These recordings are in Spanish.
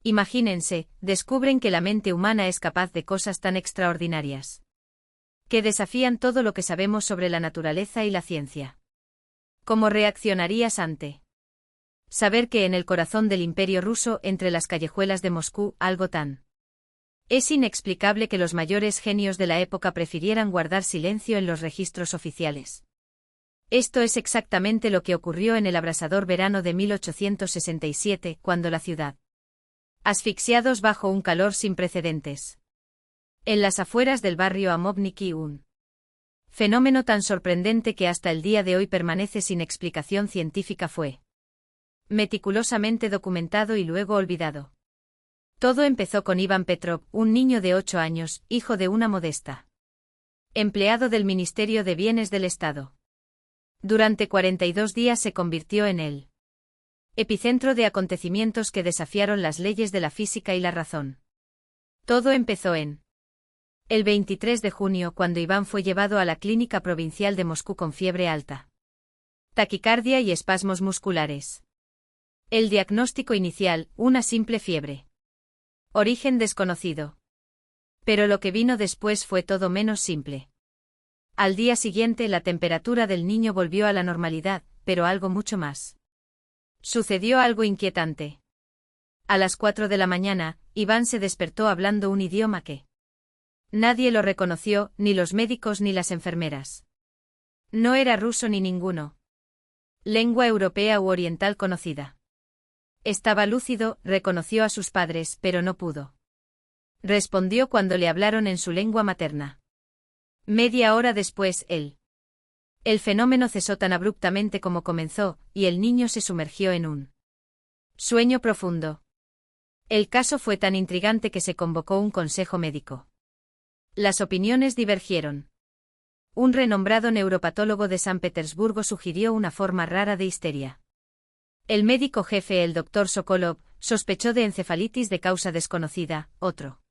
Imagínense, descubren que la mente humana es capaz de cosas tan extraordinarias, que desafían todo lo que sabemos sobre la naturaleza y la ciencia. ¿Cómo reaccionarías ante saber que en el corazón del Imperio ruso, entre las callejuelas de Moscú, algo tan es inexplicable que los mayores genios de la época prefirieran guardar silencio en los registros oficiales? Esto es exactamente lo que ocurrió en el abrasador verano de 1867, cuando la ciudad, asfixiados bajo un calor sin precedentes, en las afueras del barrio Amovniki, un fenómeno tan sorprendente que hasta el día de hoy permanece sin explicación científica, fue meticulosamente documentado y luego olvidado. Todo empezó con Iván Petrov, un niño de 8 años, hijo de una modesta empleado del Ministerio de Bienes del Estado. Durante 42 días se convirtió en el epicentro de acontecimientos que desafiaron las leyes de la física y la razón. Todo empezó el 23 de junio, cuando Iván fue llevado a la Clínica Provincial de Moscú con fiebre alta, taquicardia y espasmos musculares. El diagnóstico inicial, una simple fiebre. Origen desconocido. Pero lo que vino después fue todo menos simple. Al día siguiente la temperatura del niño volvió a la normalidad, pero algo mucho más. Sucedió algo inquietante. A las 4 de la mañana, Iván se despertó hablando un idioma que nadie lo reconoció, ni los médicos ni las enfermeras. No era ruso ni ninguno lengua europea u oriental conocida. Estaba lúcido, reconoció a sus padres, pero no pudo. Respondió cuando le hablaron en su lengua materna. Media hora después, el fenómeno cesó tan abruptamente como comenzó, y el niño se sumergió en un sueño profundo. El caso fue tan intrigante que se convocó un consejo médico. Las opiniones divergieron. Un renombrado neuropatólogo de San Petersburgo sugirió una forma rara de histeria. El médico jefe, el doctor Sokolov, sospechó de encefalitis de causa desconocida. Otro,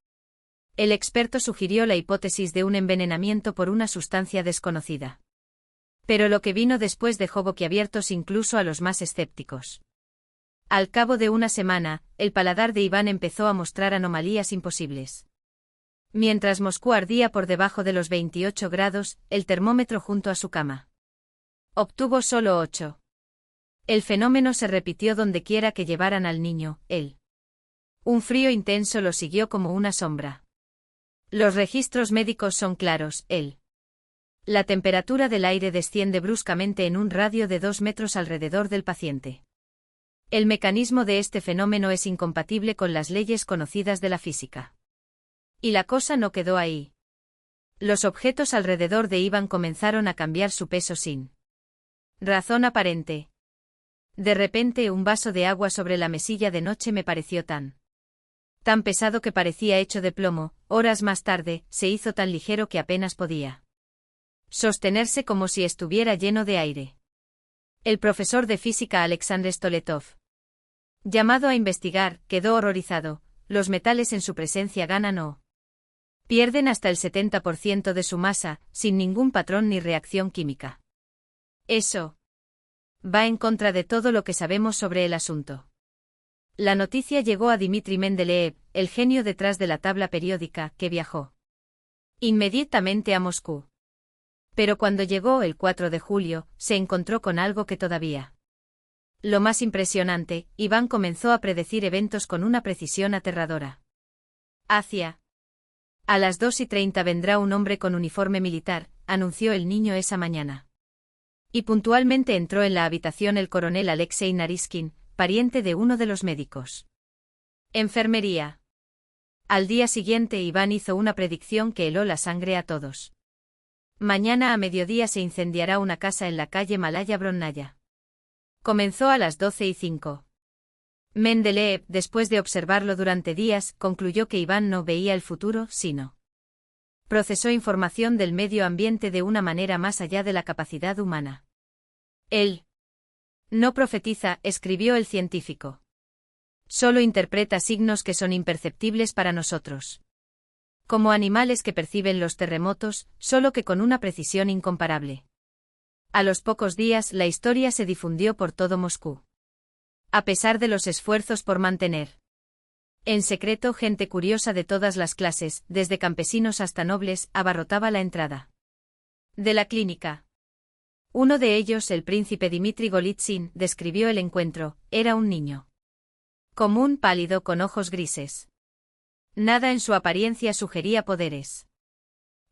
el experto, sugirió la hipótesis de un envenenamiento por una sustancia desconocida. Pero lo que vino después dejó boquiabiertos incluso a los más escépticos. Al cabo de una semana, el paladar de Iván empezó a mostrar anomalías imposibles. Mientras Moscú ardía por debajo de los 28 grados, el termómetro junto a su cama obtuvo solo 8. El fenómeno se repitió donde quiera que llevaran al niño, un frío intenso lo siguió como una sombra. Los registros médicos son claros, la temperatura del aire desciende bruscamente en un radio de 2 metros alrededor del paciente. El mecanismo de este fenómeno es incompatible con las leyes conocidas de la física. Y la cosa no quedó ahí. Los objetos alrededor de Iván comenzaron a cambiar su peso sin razón aparente. De repente, un vaso de agua sobre la mesilla de noche me pareció tan pesado que parecía hecho de plomo. Horas más tarde, se hizo tan ligero que apenas podía sostenerse, como si estuviera lleno de aire. El profesor de física Alexander Stoletov, llamado a investigar, quedó horrorizado. Los metales en su presencia ganan o pierden hasta el 70% de su masa, sin ningún patrón ni reacción química. Eso va en contra de todo lo que sabemos sobre el asunto. La noticia llegó a Dmitri Mendeleev, el genio detrás de la tabla periódica, que viajó inmediatamente a Moscú. Pero cuando llegó el 4 de julio, se encontró con algo que todavía lo más impresionante. Iván comenzó a predecir eventos con una precisión aterradora. A las 2:30 vendrá un hombre con uniforme militar, anunció el niño esa mañana. Y puntualmente entró en la habitación el coronel Alexei Nariskin, pariente de uno de los médicos. Enfermería. Al día siguiente Iván hizo una predicción que heló la sangre a todos. Mañana a mediodía se incendiará una casa en la calle Malaya Bronnaya. Comenzó a las 12:05. Mendeleev, después de observarlo durante días, concluyó que Iván no veía el futuro, sino procesó información del medio ambiente de una manera más allá de la capacidad humana. Él no profetiza, escribió el científico. Solo interpreta signos que son imperceptibles para nosotros. Como animales que perciben los terremotos, solo que con una precisión incomparable. A los pocos días la historia se difundió por todo Moscú. A pesar de los esfuerzos por mantener En secreto, gente curiosa de todas las clases, desde campesinos hasta nobles, abarrotaba la entrada de la clínica. Uno de ellos, el príncipe Dmitri Golitsyn, describió el encuentro. Era un niño común, pálido, con ojos grises. Nada en su apariencia sugería poderes.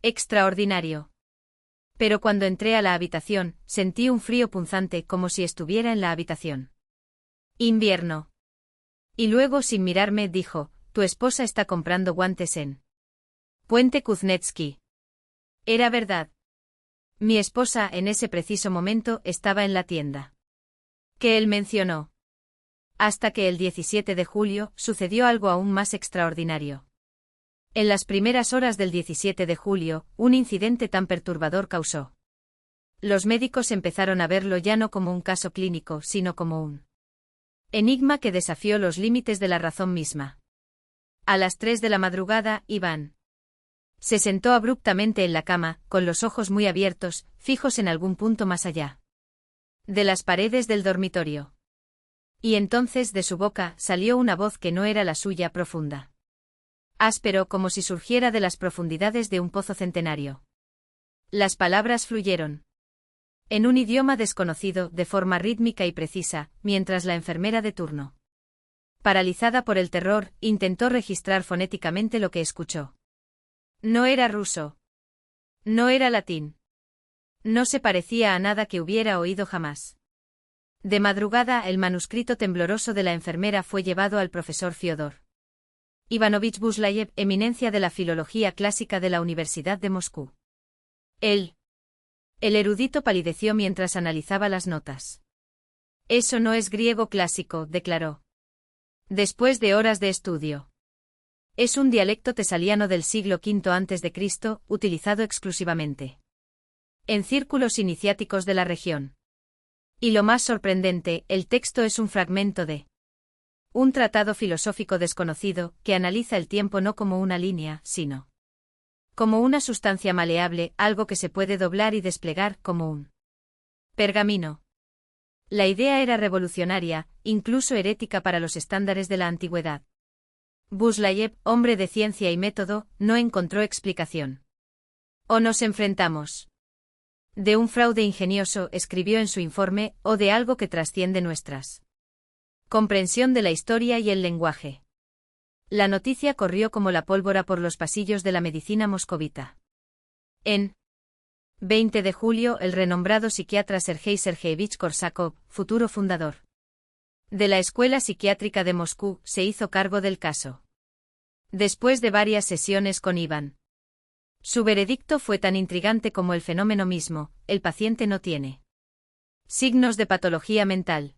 Extraordinario. Pero cuando entré a la habitación, sentí un frío punzante, como si estuviera en la habitación. Invierno. Y luego, sin mirarme, dijo: tu esposa está comprando guantes en Puente Kuznetsky. Era verdad. Mi esposa, en ese preciso momento, estaba en la tienda que él mencionó. Hasta que el 17 de julio, sucedió algo aún más extraordinario. En las primeras horas del 17 de julio, un incidente tan perturbador causó. Los médicos empezaron a verlo ya no como un caso clínico, sino como un enigma que desafió los límites de la razón misma. A las 3 de la madrugada, Iván se sentó abruptamente en la cama, con los ojos muy abiertos, fijos en algún punto más allá de las paredes del dormitorio. Y entonces de su boca salió una voz que no era la suya, profunda. Áspero, como si surgiera de las profundidades de un pozo centenario. Las palabras fluyeron en un idioma desconocido, de forma rítmica y precisa, mientras la enfermera de turno, paralizada por el terror, intentó registrar fonéticamente lo que escuchó. No era ruso. No era latín. No se parecía a nada que hubiera oído jamás. De madrugada, el manuscrito tembloroso de la enfermera fue llevado al profesor Fyodor Ivanovich Buslayev, eminencia de la filología clásica de la Universidad de Moscú. El erudito palideció mientras analizaba las notas. Eso no es griego clásico, declaró. Después de horas de estudio. Es un dialecto tesaliano del siglo V a.C., utilizado exclusivamente en círculos iniciáticos de la región. Y lo más sorprendente, el texto es un fragmento de un tratado filosófico desconocido, que analiza el tiempo no como una línea, sino como una sustancia maleable, algo que se puede doblar y desplegar, como un pergamino. La idea era revolucionaria, incluso herética para los estándares de la antigüedad. Buslayev, hombre de ciencia y método, no encontró explicación. O nos enfrentamos de un fraude ingenioso, escribió en su informe, o de algo que trasciende nuestras comprensión de la historia y el lenguaje. La noticia corrió como la pólvora por los pasillos de la medicina moscovita. En 20 de julio, el renombrado psiquiatra Sergei Sergeyevich Korsakov, futuro fundador de la Escuela Psiquiátrica de Moscú, se hizo cargo del caso. Después de varias sesiones con Iván, su veredicto fue tan intrigante como el fenómeno mismo: el paciente no tiene signos de patología mental.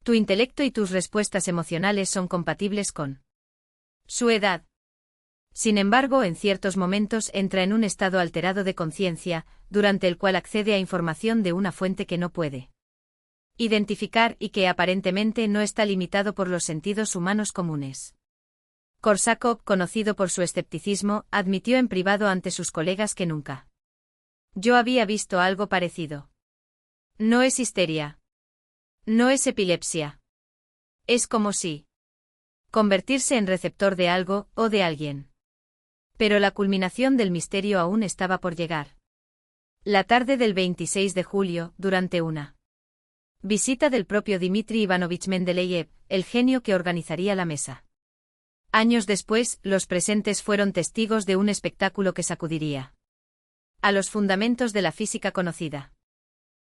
Tu intelecto y tus respuestas emocionales son compatibles con su edad. Sin embargo, en ciertos momentos entra en un estado alterado de conciencia, durante el cual accede a información de una fuente que no puede identificar y que aparentemente no está limitado por los sentidos humanos comunes. Korsakov, conocido por su escepticismo, admitió en privado ante sus colegas que nunca yo había visto algo parecido. No es histeria. No es epilepsia. Es como si convertirse en receptor de algo, o de alguien. Pero la culminación del misterio aún estaba por llegar. La tarde del 26 de julio, durante una visita del propio Dmitri Ivanovich Mendeleev, el genio que organizaría la mesa. Años después, los presentes fueron testigos de un espectáculo que sacudiría a los fundamentos de la física conocida.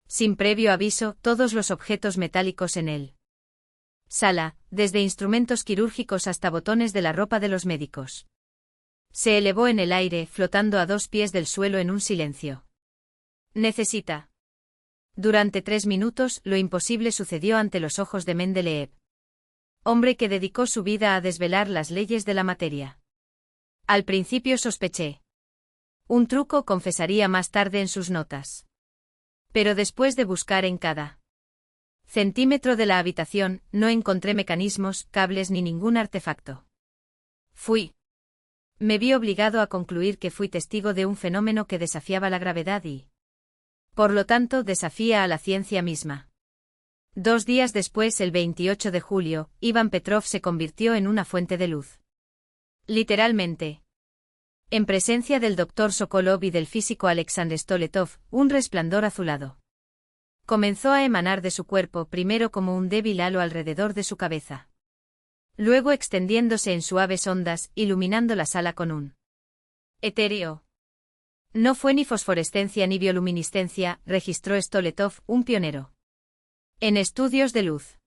Sin previo aviso, todos los objetos metálicos en él sala, desde instrumentos quirúrgicos hasta botones de la ropa de los médicos, se elevó en el aire, flotando a 2 pies del suelo en un silencio. Necesita. Durante 3 minutos, lo imposible sucedió ante los ojos de Mendeleev, hombre que dedicó su vida a desvelar las leyes de la materia. Al principio sospeché. Un truco, confesaría más tarde en sus notas. Pero después de buscar en cada centímetro de la habitación, no encontré mecanismos, cables ni ningún artefacto. Me vi obligado a concluir que fui testigo de un fenómeno que desafiaba la gravedad y, por lo tanto, desafía a la ciencia misma. 2 días después, el 28 de julio, Iván Petrov se convirtió en una fuente de luz. Literalmente. En presencia del doctor Sokolov y del físico Alexander Stoletov, un resplandor azulado comenzó a emanar de su cuerpo, primero como un débil halo alrededor de su cabeza. Luego extendiéndose en suaves ondas, iluminando la sala con un etéreo. No fue ni fosforescencia ni bioluminiscencia, registró Stoletov, un pionero en estudios de luz.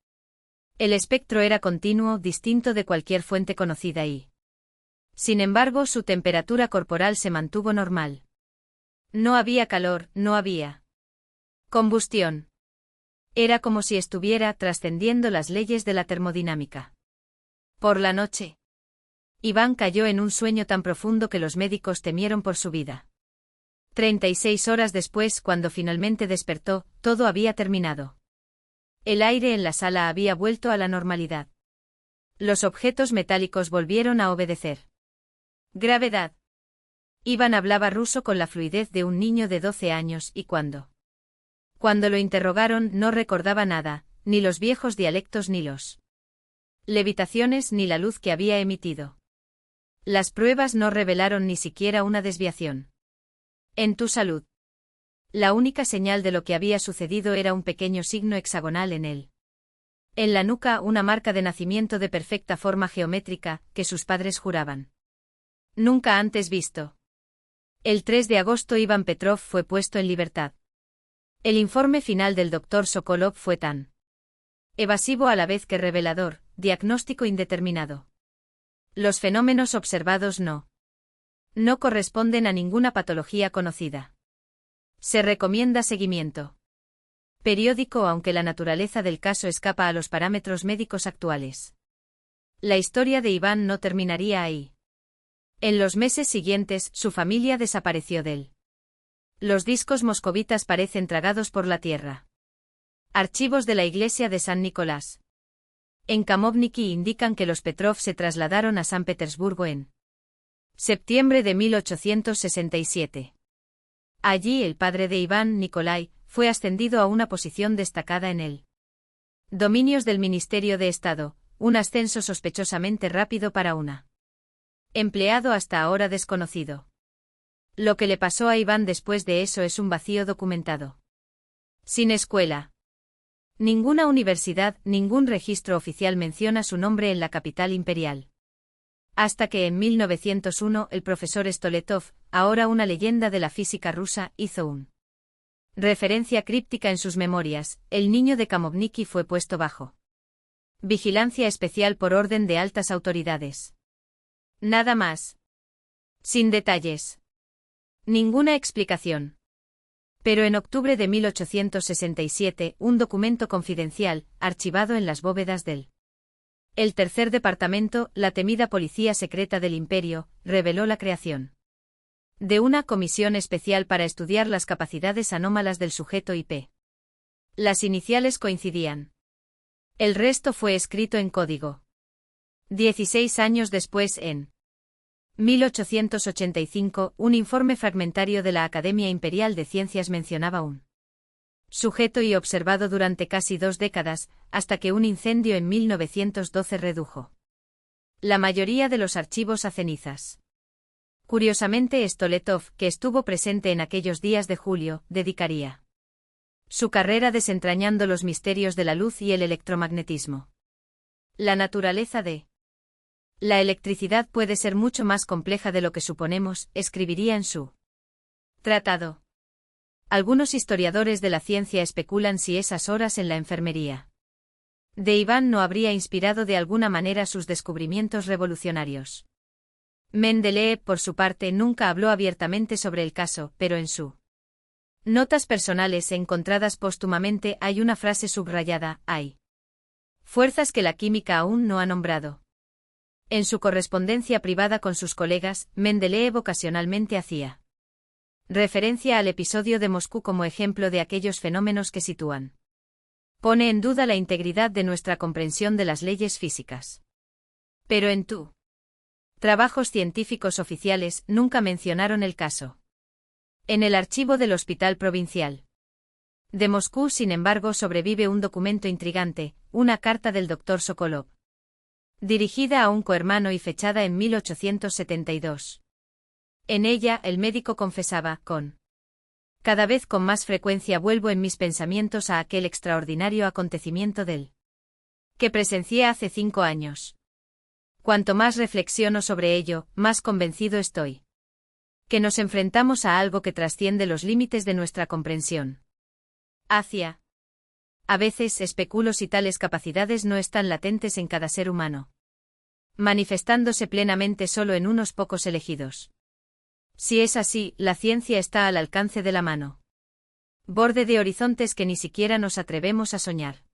El espectro era continuo, distinto de cualquier fuente conocida y, sin embargo, su temperatura corporal se mantuvo normal. No había calor, no había combustión. Era como si estuviera trascendiendo las leyes de la termodinámica. Por la noche, Iván cayó en un sueño tan profundo que los médicos temieron por su vida. 36 horas después, cuando finalmente despertó, todo había terminado. El aire en la sala había vuelto a la normalidad. Los objetos metálicos volvieron a obedecer. Gravedad. Iván hablaba ruso con la fluidez de un niño de 12 años y cuando lo interrogaron no recordaba nada, ni los viejos dialectos ni los levitaciones ni la luz que había emitido. Las pruebas no revelaron ni siquiera una desviación. En tu salud. La única señal de lo que había sucedido era un pequeño signo hexagonal en él. En la nuca, una marca de nacimiento de perfecta forma geométrica, que sus padres juraban nunca antes visto. El 3 de agosto Iván Petrov fue puesto en libertad. El informe final del doctor Sokolov fue tan evasivo a la vez que revelador, diagnóstico indeterminado. Los fenómenos observados no corresponden a ninguna patología conocida. Se recomienda seguimiento periódico, aunque la naturaleza del caso escapa a los parámetros médicos actuales. La historia de Iván no terminaría ahí. En los meses siguientes, su familia desapareció de él. Los discos moscovitas parecen tragados por la tierra. Archivos de la iglesia de San Nicolás en Kamovniki indican que los Petrov se trasladaron a San Petersburgo en septiembre de 1867. Allí el padre de Iván, Nikolai, fue ascendido a una posición destacada en el dominios del Ministerio de Estado, un ascenso sospechosamente rápido para una empleado hasta ahora desconocido. Lo que le pasó a Iván después de eso es un vacío documentado. Sin escuela. Ninguna universidad, ningún registro oficial menciona su nombre en la capital imperial. Hasta que en 1901 el profesor Stoletov, ahora una leyenda de la física rusa, hizo un referencia críptica en sus memorias. El niño de Kamovniki fue puesto bajo vigilancia especial por orden de altas autoridades. Nada más. Sin detalles. Ninguna explicación. Pero en octubre de 1867, un documento confidencial, archivado en las bóvedas del el tercer departamento, la temida policía secreta del imperio, reveló la creación de una comisión especial para estudiar las capacidades anómalas del sujeto IP. Las iniciales coincidían. El resto fue escrito en código. 16 años después, en 1885, un informe fragmentario de la Academia Imperial de Ciencias mencionaba un sujeto y observado durante casi 2 décadas, hasta que un incendio en 1912 redujo la mayoría de los archivos a cenizas. Curiosamente, Stoletov, que estuvo presente en aquellos días de julio, dedicaría su carrera desentrañando los misterios de la luz y el electromagnetismo. La naturaleza de la electricidad puede ser mucho más compleja de lo que suponemos, escribiría en su tratado. Algunos historiadores de la ciencia especulan si esas horas en la enfermería de Iván no habría inspirado de alguna manera sus descubrimientos revolucionarios. Mendeleev, por su parte, nunca habló abiertamente sobre el caso, pero en sus notas personales encontradas póstumamente hay una frase subrayada: hay fuerzas que la química aún no ha nombrado. En su correspondencia privada con sus colegas, Mendeleev ocasionalmente hacía referencia al episodio de Moscú como ejemplo de aquellos fenómenos que pone en duda la integridad de nuestra comprensión de las leyes físicas. Pero en trabajos científicos oficiales nunca mencionaron el caso. En el archivo del Hospital Provincial De Moscú, sin embargo, sobrevive un documento intrigante, una carta del Dr. Sokolov. Dirigida a un cohermano y fechada en 1872. En ella, el médico confesaba, cada vez con más frecuencia vuelvo en mis pensamientos a aquel extraordinario acontecimiento que presencié hace 5 años. Cuanto más reflexiono sobre ello, más convencido estoy. Que nos enfrentamos a algo que trasciende los límites de nuestra comprensión. A veces especulo si tales capacidades no están latentes en cada ser humano, manifestándose plenamente solo en unos pocos elegidos. Si es así, la ciencia está al alcance de la mano. Borde de horizontes que ni siquiera nos atrevemos a soñar.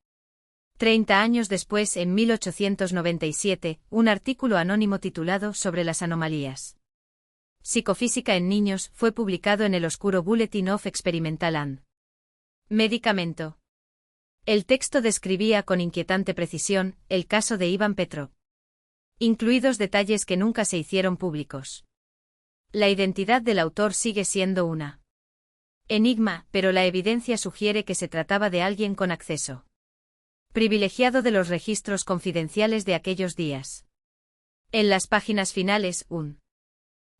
30 años después, en 1897, un artículo anónimo titulado Sobre las anomalías psicofísica en niños fue publicado en el oscuro Bulletin of Experimental and Medicamento. El texto describía con inquietante precisión el caso de Ivan Petrov, incluidos detalles que nunca se hicieron públicos. La identidad del autor sigue siendo una enigma, pero la evidencia sugiere que se trataba de alguien con acceso privilegiado de los registros confidenciales de aquellos días. En las páginas finales,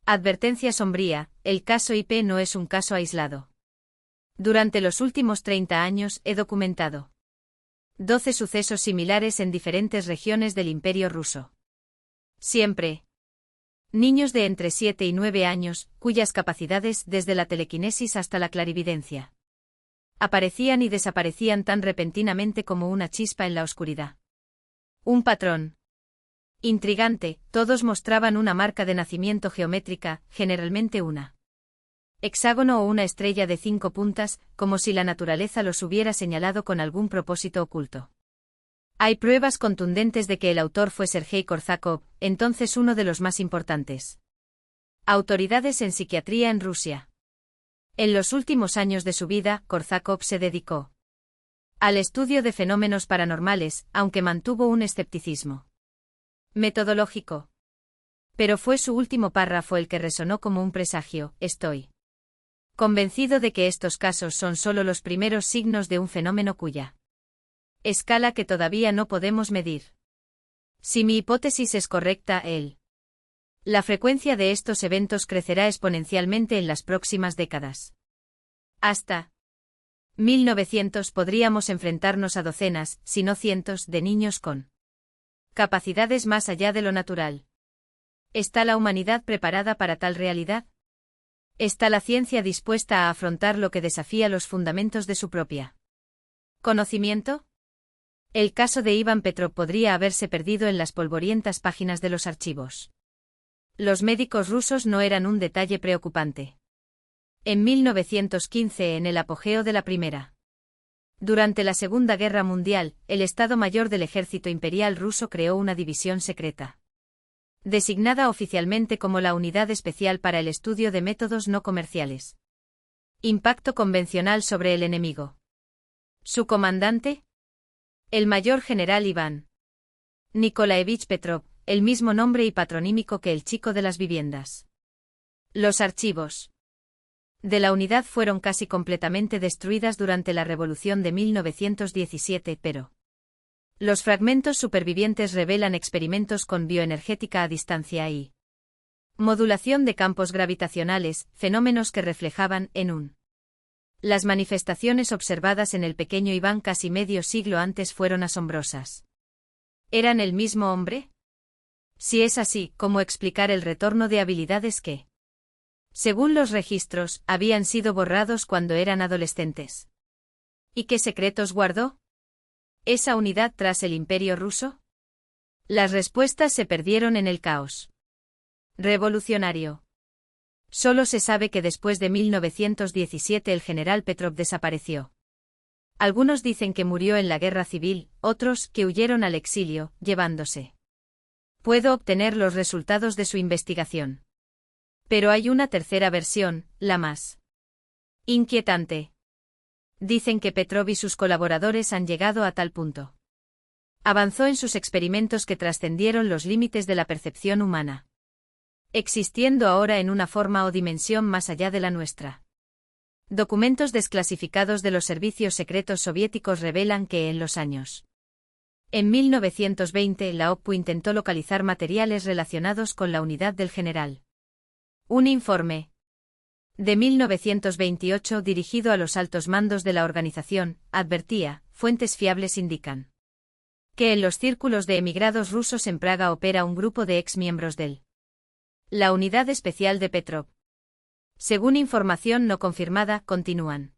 advertencia sombría: el caso IP no es un caso aislado. Durante los últimos 30 años he documentado 12 sucesos similares en diferentes regiones del Imperio ruso. Siempre niños de entre 7 y 9 años, cuyas capacidades, desde la telequinesis hasta la clarividencia, aparecían y desaparecían tan repentinamente como una chispa en la oscuridad. Un patrón intrigante: todos mostraban una marca de nacimiento geométrica, generalmente una hexágono o una estrella de 5 puntas, como si la naturaleza los hubiera señalado con algún propósito oculto. Hay pruebas contundentes de que el autor fue Sergei Korsakov, entonces uno de los más importantes autoridades en psiquiatría en Rusia. En los últimos años de su vida, Korsakov se dedicó al estudio de fenómenos paranormales, aunque mantuvo un escepticismo metodológico. Pero fue su último párrafo el que resonó como un presagio: estoy convencido de que estos casos son solo los primeros signos de un fenómeno cuya escala que todavía no podemos medir. Si mi hipótesis es correcta, la frecuencia de estos eventos crecerá exponencialmente en las próximas décadas. Hasta 1900 podríamos enfrentarnos a docenas, si no cientos, de niños con capacidades más allá de lo natural. ¿Está la humanidad preparada para tal realidad? ¿Está la ciencia dispuesta a afrontar lo que desafía los fundamentos de su propia conocimiento? El caso de Ivan Petrov podría haberse perdido en las polvorientas páginas de los archivos. Los médicos rusos no eran un detalle preocupante. En 1915, en el apogeo de la Primera. Durante la Segunda Guerra Mundial, el Estado Mayor del Ejército Imperial ruso creó una división secreta, designada oficialmente como la Unidad Especial para el Estudio de Métodos No Comerciales. Impacto convencional sobre el enemigo. Su comandante, el mayor general Iván Nikolaevich Petrov, el mismo nombre y patronímico que el chico de las viviendas. Los archivos de la unidad fueron casi completamente destruidas durante la Revolución de 1917, pero los fragmentos supervivientes revelan experimentos con bioenergética a distancia y modulación de campos gravitacionales, fenómenos que reflejaban, las manifestaciones observadas en el pequeño Iván casi medio siglo antes fueron asombrosas. ¿Eran el mismo hombre? Si es así, ¿cómo explicar el retorno de habilidades que, según los registros, habían sido borrados cuando eran adolescentes? ¿Y qué secretos guardó esa unidad tras el Imperio ruso? Las respuestas se perdieron en el caos revolucionario. Solo se sabe que después de 1917 el general Petrov desapareció. Algunos dicen que murió en la guerra civil, otros que huyeron al exilio, llevándose. Puedo obtener los resultados de su investigación. Pero hay una tercera versión, la más inquietante. Dicen que Petrov y sus colaboradores han llegado a tal punto. Avanzó en sus experimentos que trascendieron los límites de la percepción humana, existiendo ahora en una forma o dimensión más allá de la nuestra. Documentos desclasificados de los servicios secretos soviéticos revelan que en 1920 la OPU intentó localizar materiales relacionados con la unidad del general. Un informe de 1928 dirigido a los altos mandos de la organización, advertía, fuentes fiables indican, que en los círculos de emigrados rusos en Praga opera un grupo de exmiembros la Unidad Especial de Petrov. Según información no confirmada, continúan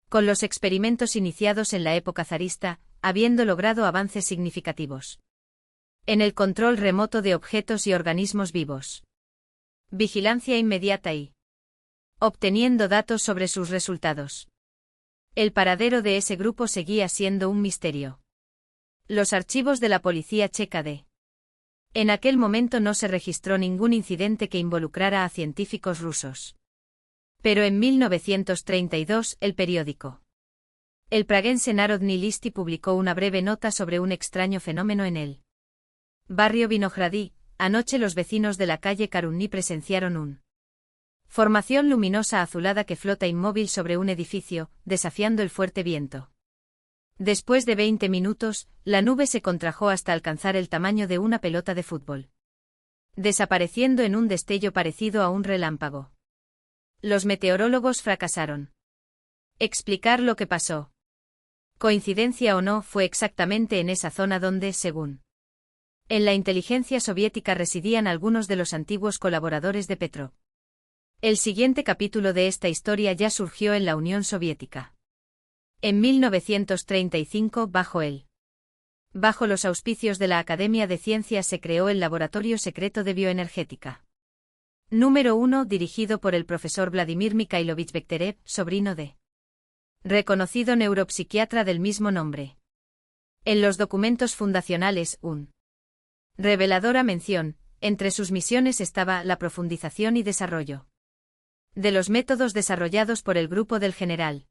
con los experimentos iniciados en la época zarista, habiendo logrado avances significativos en el control remoto de objetos y organismos vivos. Vigilancia inmediata y obteniendo datos sobre sus resultados. El paradero de ese grupo seguía siendo un misterio. Los archivos de la policía checa en aquel momento no se registró ningún incidente que involucrara a científicos rusos. Pero en 1932 el periódico el praguense Narodny Listy publicó una breve nota sobre un extraño fenómeno en el barrio Vinogradí. Anoche los vecinos de la calle Karunny presenciaron una formación luminosa azulada que flota inmóvil sobre un edificio, desafiando el fuerte viento. Después de 20 minutos, la nube se contrajo hasta alcanzar el tamaño de una pelota de fútbol, desapareciendo en un destello parecido a un relámpago. Los meteorólogos fracasaron. Explicar lo que pasó. Coincidencia o no, fue exactamente en esa zona donde, según en la inteligencia soviética, residían algunos de los antiguos colaboradores de Petrov. El siguiente capítulo de esta historia ya surgió en la Unión Soviética. En 1935, bajo los auspicios de la Academia de Ciencias, se creó el Laboratorio Secreto de Bioenergética. Número 1, dirigido por el profesor Vladimir Mikhailovich Bekhterev, sobrino de reconocido neuropsiquiatra del mismo nombre. En los documentos fundacionales, reveladora mención, entre sus misiones estaba la profundización y desarrollo de los métodos desarrollados por el grupo del general.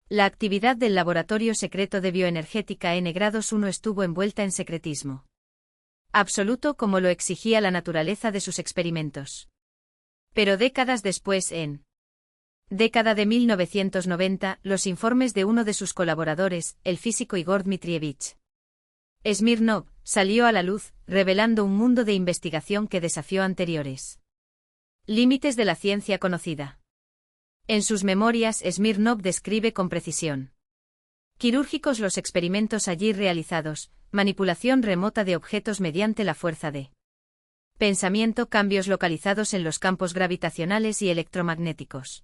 La actividad del Laboratorio Secreto de Bioenergética N-1 estuvo envuelta en secretismo absoluto, como lo exigía la naturaleza de sus experimentos. Pero décadas después, en década de 1990, los informes de uno de sus colaboradores, el físico Igor Dmitrievich Smirnov, salió a la luz, revelando un mundo de investigación que desafió anteriores límites de la ciencia conocida. En sus memorias, Smirnov describe con precisión quirúrgicos los experimentos allí realizados, manipulación remota de objetos mediante la fuerza de pensamiento, cambios localizados en los campos gravitacionales y electromagnéticos,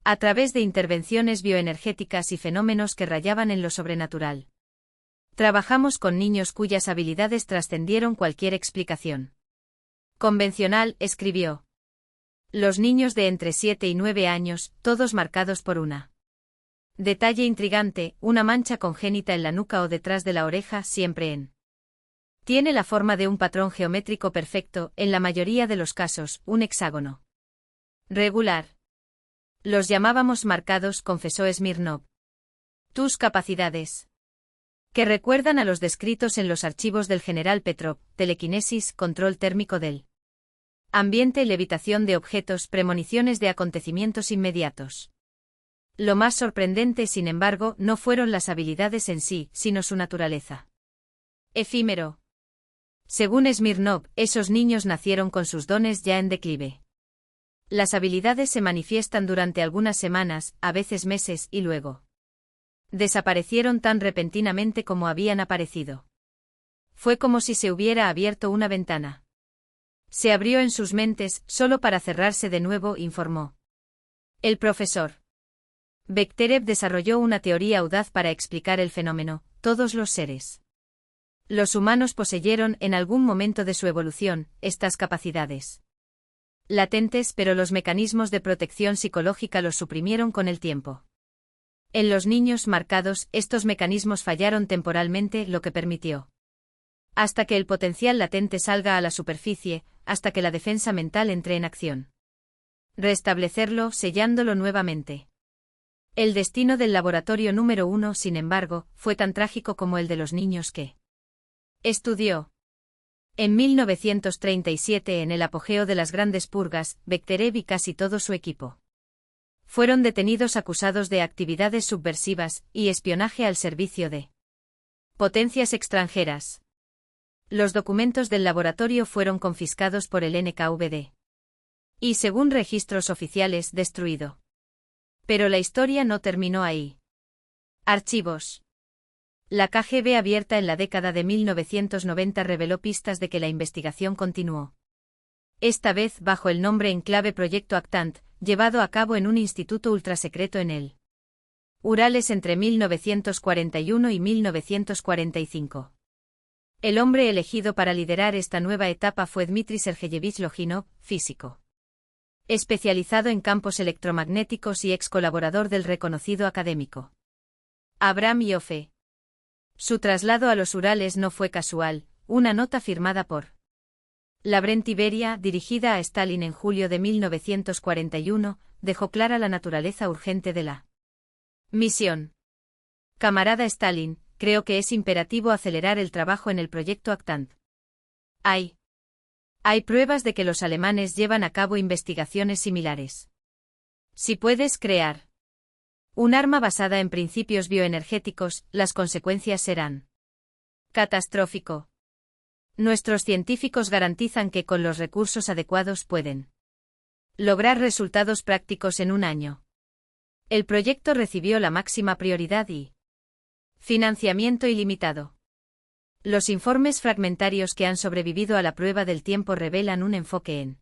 a través de intervenciones bioenergéticas y fenómenos que rayaban en lo sobrenatural. Trabajamos con niños cuyas habilidades trascendieron cualquier explicación convencional, escribió. Los niños de entre 7 y 9 años, todos marcados por una detalle intrigante, una mancha congénita en la nuca o detrás de la oreja, siempre tiene la forma de un patrón geométrico perfecto, en la mayoría de los casos, un hexágono regular. Los llamábamos marcados, confesó Smirnov. Tus capacidades, que recuerdan a los descritos en los archivos del general Petrov, telequinesis, control térmico del ambiente, levitación de objetos, premoniciones de acontecimientos inmediatos. Lo más sorprendente, sin embargo, no fueron las habilidades en sí, sino su naturaleza. Efímero. Según Smirnov, esos niños nacieron con sus dones ya en declive. Las habilidades se manifiestan durante algunas semanas, a veces meses, y luego desaparecieron tan repentinamente como habían aparecido. Fue como si se hubiera abierto una ventana. Se abrió en sus mentes, solo para cerrarse de nuevo, informó el profesor. Bekhterev desarrolló una teoría audaz para explicar el fenómeno. Todos los seres los humanos poseyeron, en algún momento de su evolución, estas capacidades latentes, pero los mecanismos de protección psicológica los suprimieron con el tiempo. En los niños marcados, estos mecanismos fallaron temporalmente, lo que permitió hasta que el potencial latente salga a la superficie, hasta que la defensa mental entre en acción. Restablecerlo, sellándolo nuevamente. El destino del laboratorio número 1, sin embargo, fue tan trágico como el de los niños que estudió. En 1937, en el apogeo de las grandes purgas, Bekhterev y casi todo su equipo Fueron detenidos acusados de actividades subversivas y espionaje al servicio de potencias extranjeras. Los documentos del laboratorio fueron confiscados por el NKVD. Y según registros oficiales, destruido. Pero la historia no terminó ahí. Archivos. La KGB abierta en la década de 1990 reveló pistas de que la investigación continuó. Esta vez bajo el nombre en clave Proyecto Actant, llevado a cabo en un instituto ultrasecreto en el Urales entre 1941 y 1945. El hombre elegido para liderar esta nueva etapa fue Dmitry Sergeyevich Lojinov, físico especializado en campos electromagnéticos y ex colaborador del reconocido académico Abraham Ioffe. Su traslado a los Urales no fue casual, una nota firmada por Lavrenti Beria, dirigida a Stalin en julio de 1941, dejó clara la naturaleza urgente de la misión. Camarada Stalin, creo que es imperativo acelerar el trabajo en el proyecto Actant. Hay pruebas de que los alemanes llevan a cabo investigaciones similares. Si puedes crear un arma basada en principios bioenergéticos, las consecuencias serán catastrófico. Nuestros científicos garantizan que con los recursos adecuados pueden lograr resultados prácticos en un año. El proyecto recibió la máxima prioridad y financiamiento ilimitado. Los informes fragmentarios que han sobrevivido a la prueba del tiempo revelan un enfoque en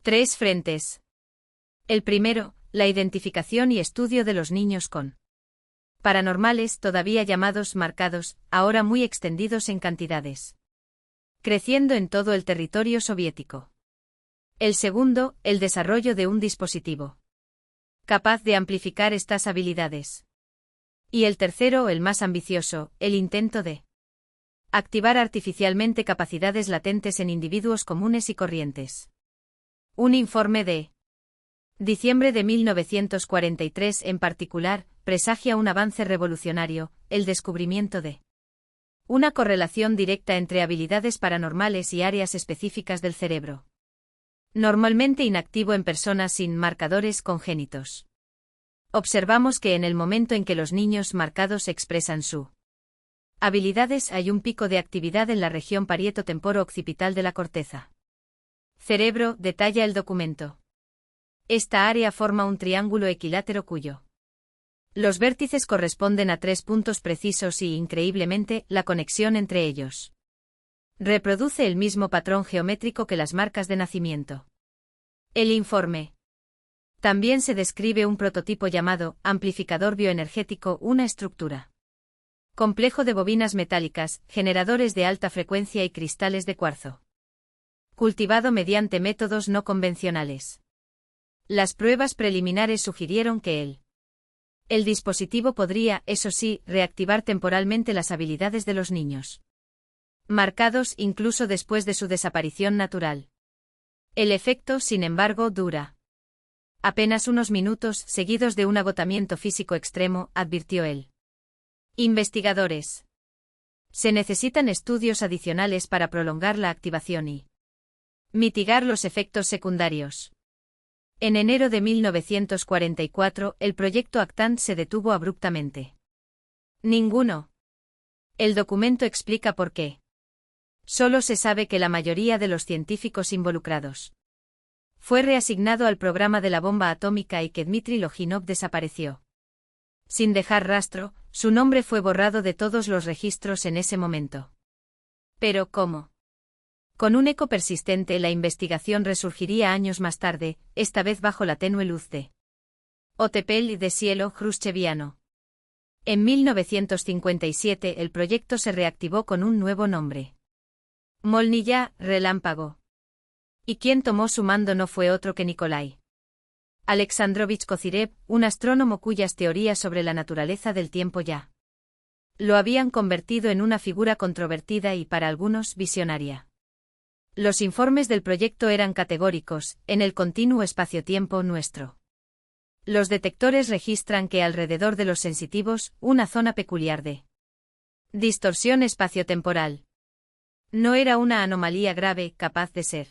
3 frentes. El primero, la identificación y estudio de los niños con paranormales, todavía llamados marcados, ahora muy extendidos en cantidades, creciendo en todo el territorio soviético. El segundo, el desarrollo de un dispositivo capaz de amplificar estas habilidades. Y el tercero, el más ambicioso, el intento de activar artificialmente capacidades latentes en individuos comunes y corrientes. Un informe de diciembre de 1943 en particular, presagia un avance revolucionario, el descubrimiento de una correlación directa entre habilidades paranormales y áreas específicas del cerebro. Normalmente inactivo en personas sin marcadores congénitos. Observamos que en el momento en que los niños marcados expresan su habilidades hay un pico de actividad en la región parieto-temporo-occipital de la corteza cerebro, detalla el documento. Esta área forma un triángulo equilátero cuyo los vértices corresponden a 3 puntos precisos y, increíblemente, la conexión entre ellos reproduce el mismo patrón geométrico que las marcas de nacimiento. El informe. También se describe un prototipo llamado amplificador bioenergético, una estructura complejo de bobinas metálicas, generadores de alta frecuencia y cristales de cuarzo, cultivado mediante métodos no convencionales. Las pruebas preliminares sugirieron que el dispositivo podría, eso sí, reactivar temporalmente las habilidades de los niños marcados incluso después de su desaparición natural. El efecto, sin embargo, dura apenas unos minutos, seguidos de un agotamiento físico extremo, advirtió él. Investigadores. Se necesitan estudios adicionales para prolongar la activación y mitigar los efectos secundarios. En enero de 1944, el proyecto Actant se detuvo abruptamente. Ninguno. El documento explica por qué. Solo se sabe que la mayoría de los científicos involucrados fue reasignado al programa de la bomba atómica y que Dmitry Lojinov desapareció. Sin dejar rastro, su nombre fue borrado de todos los registros en ese momento. Pero ¿cómo? Con un eco persistente, la investigación resurgiría años más tarde, esta vez bajo la tenue luz de Otepel y de cielo khrushcheviano. En 1957 el proyecto se reactivó con un nuevo nombre. Molniya, relámpago. Y quien tomó su mando no fue otro que Nikolai Alexandrovich Kozyrev, un astrónomo cuyas teorías sobre la naturaleza del tiempo ya lo habían convertido en una figura controvertida y para algunos visionaria. Los informes del proyecto eran categóricos, en el continuo espacio-tiempo nuestro. Los detectores registran que alrededor de los sensitivos, una zona peculiar de distorsión espaciotemporal. No era una anomalía grave, capaz de ser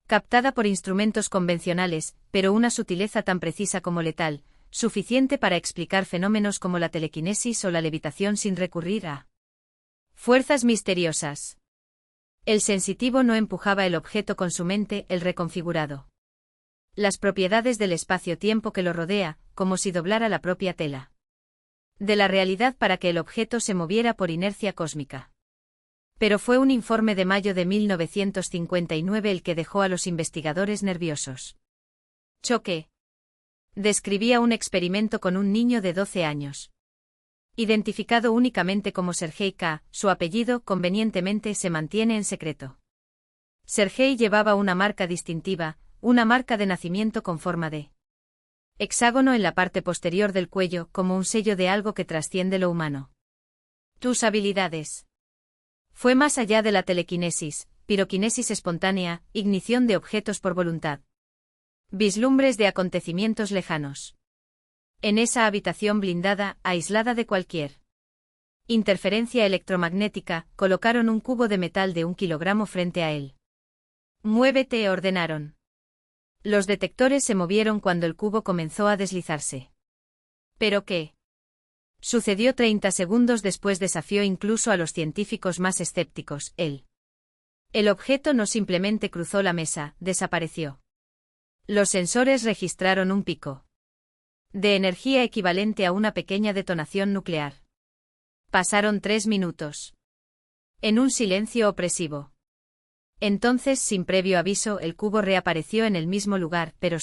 captada por instrumentos convencionales, pero una sutileza tan precisa como letal, suficiente para explicar fenómenos como la telequinesis o la levitación sin recurrir a fuerzas misteriosas. El sensitivo no empujaba el objeto con su mente, el reconfigurado. Las propiedades del espacio-tiempo que lo rodea, como si doblara la propia tela de la realidad para que el objeto se moviera por inercia cósmica. Pero fue un informe de mayo de 1959 el que dejó a los investigadores nerviosos. Choque. Describía un experimento con un niño de 12 años. Identificado únicamente como Sergei K., su apellido, convenientemente, se mantiene en secreto. Sergei llevaba una marca distintiva, una marca de nacimiento con forma de hexágono en la parte posterior del cuello, como un sello de algo que trasciende lo humano. Tus habilidades. Fue más allá de la telequinesis, piroquinesis espontánea, ignición de objetos por voluntad. Vislumbres de acontecimientos lejanos. En esa habitación blindada, aislada de cualquier interferencia electromagnética, colocaron un cubo de metal de 1 kilogramo frente a él. Muévete, ordenaron. Los detectores se movieron cuando el cubo comenzó a deslizarse. ¿Pero qué? Sucedió 30 segundos después. Desafió incluso a los científicos más escépticos. El objeto no simplemente cruzó la mesa, desapareció. Los sensores registraron un pico de energía equivalente a una pequeña detonación nuclear. Pasaron 3 minutos. En un silencio opresivo. Entonces, sin previo aviso, el cubo reapareció en el mismo lugar, pero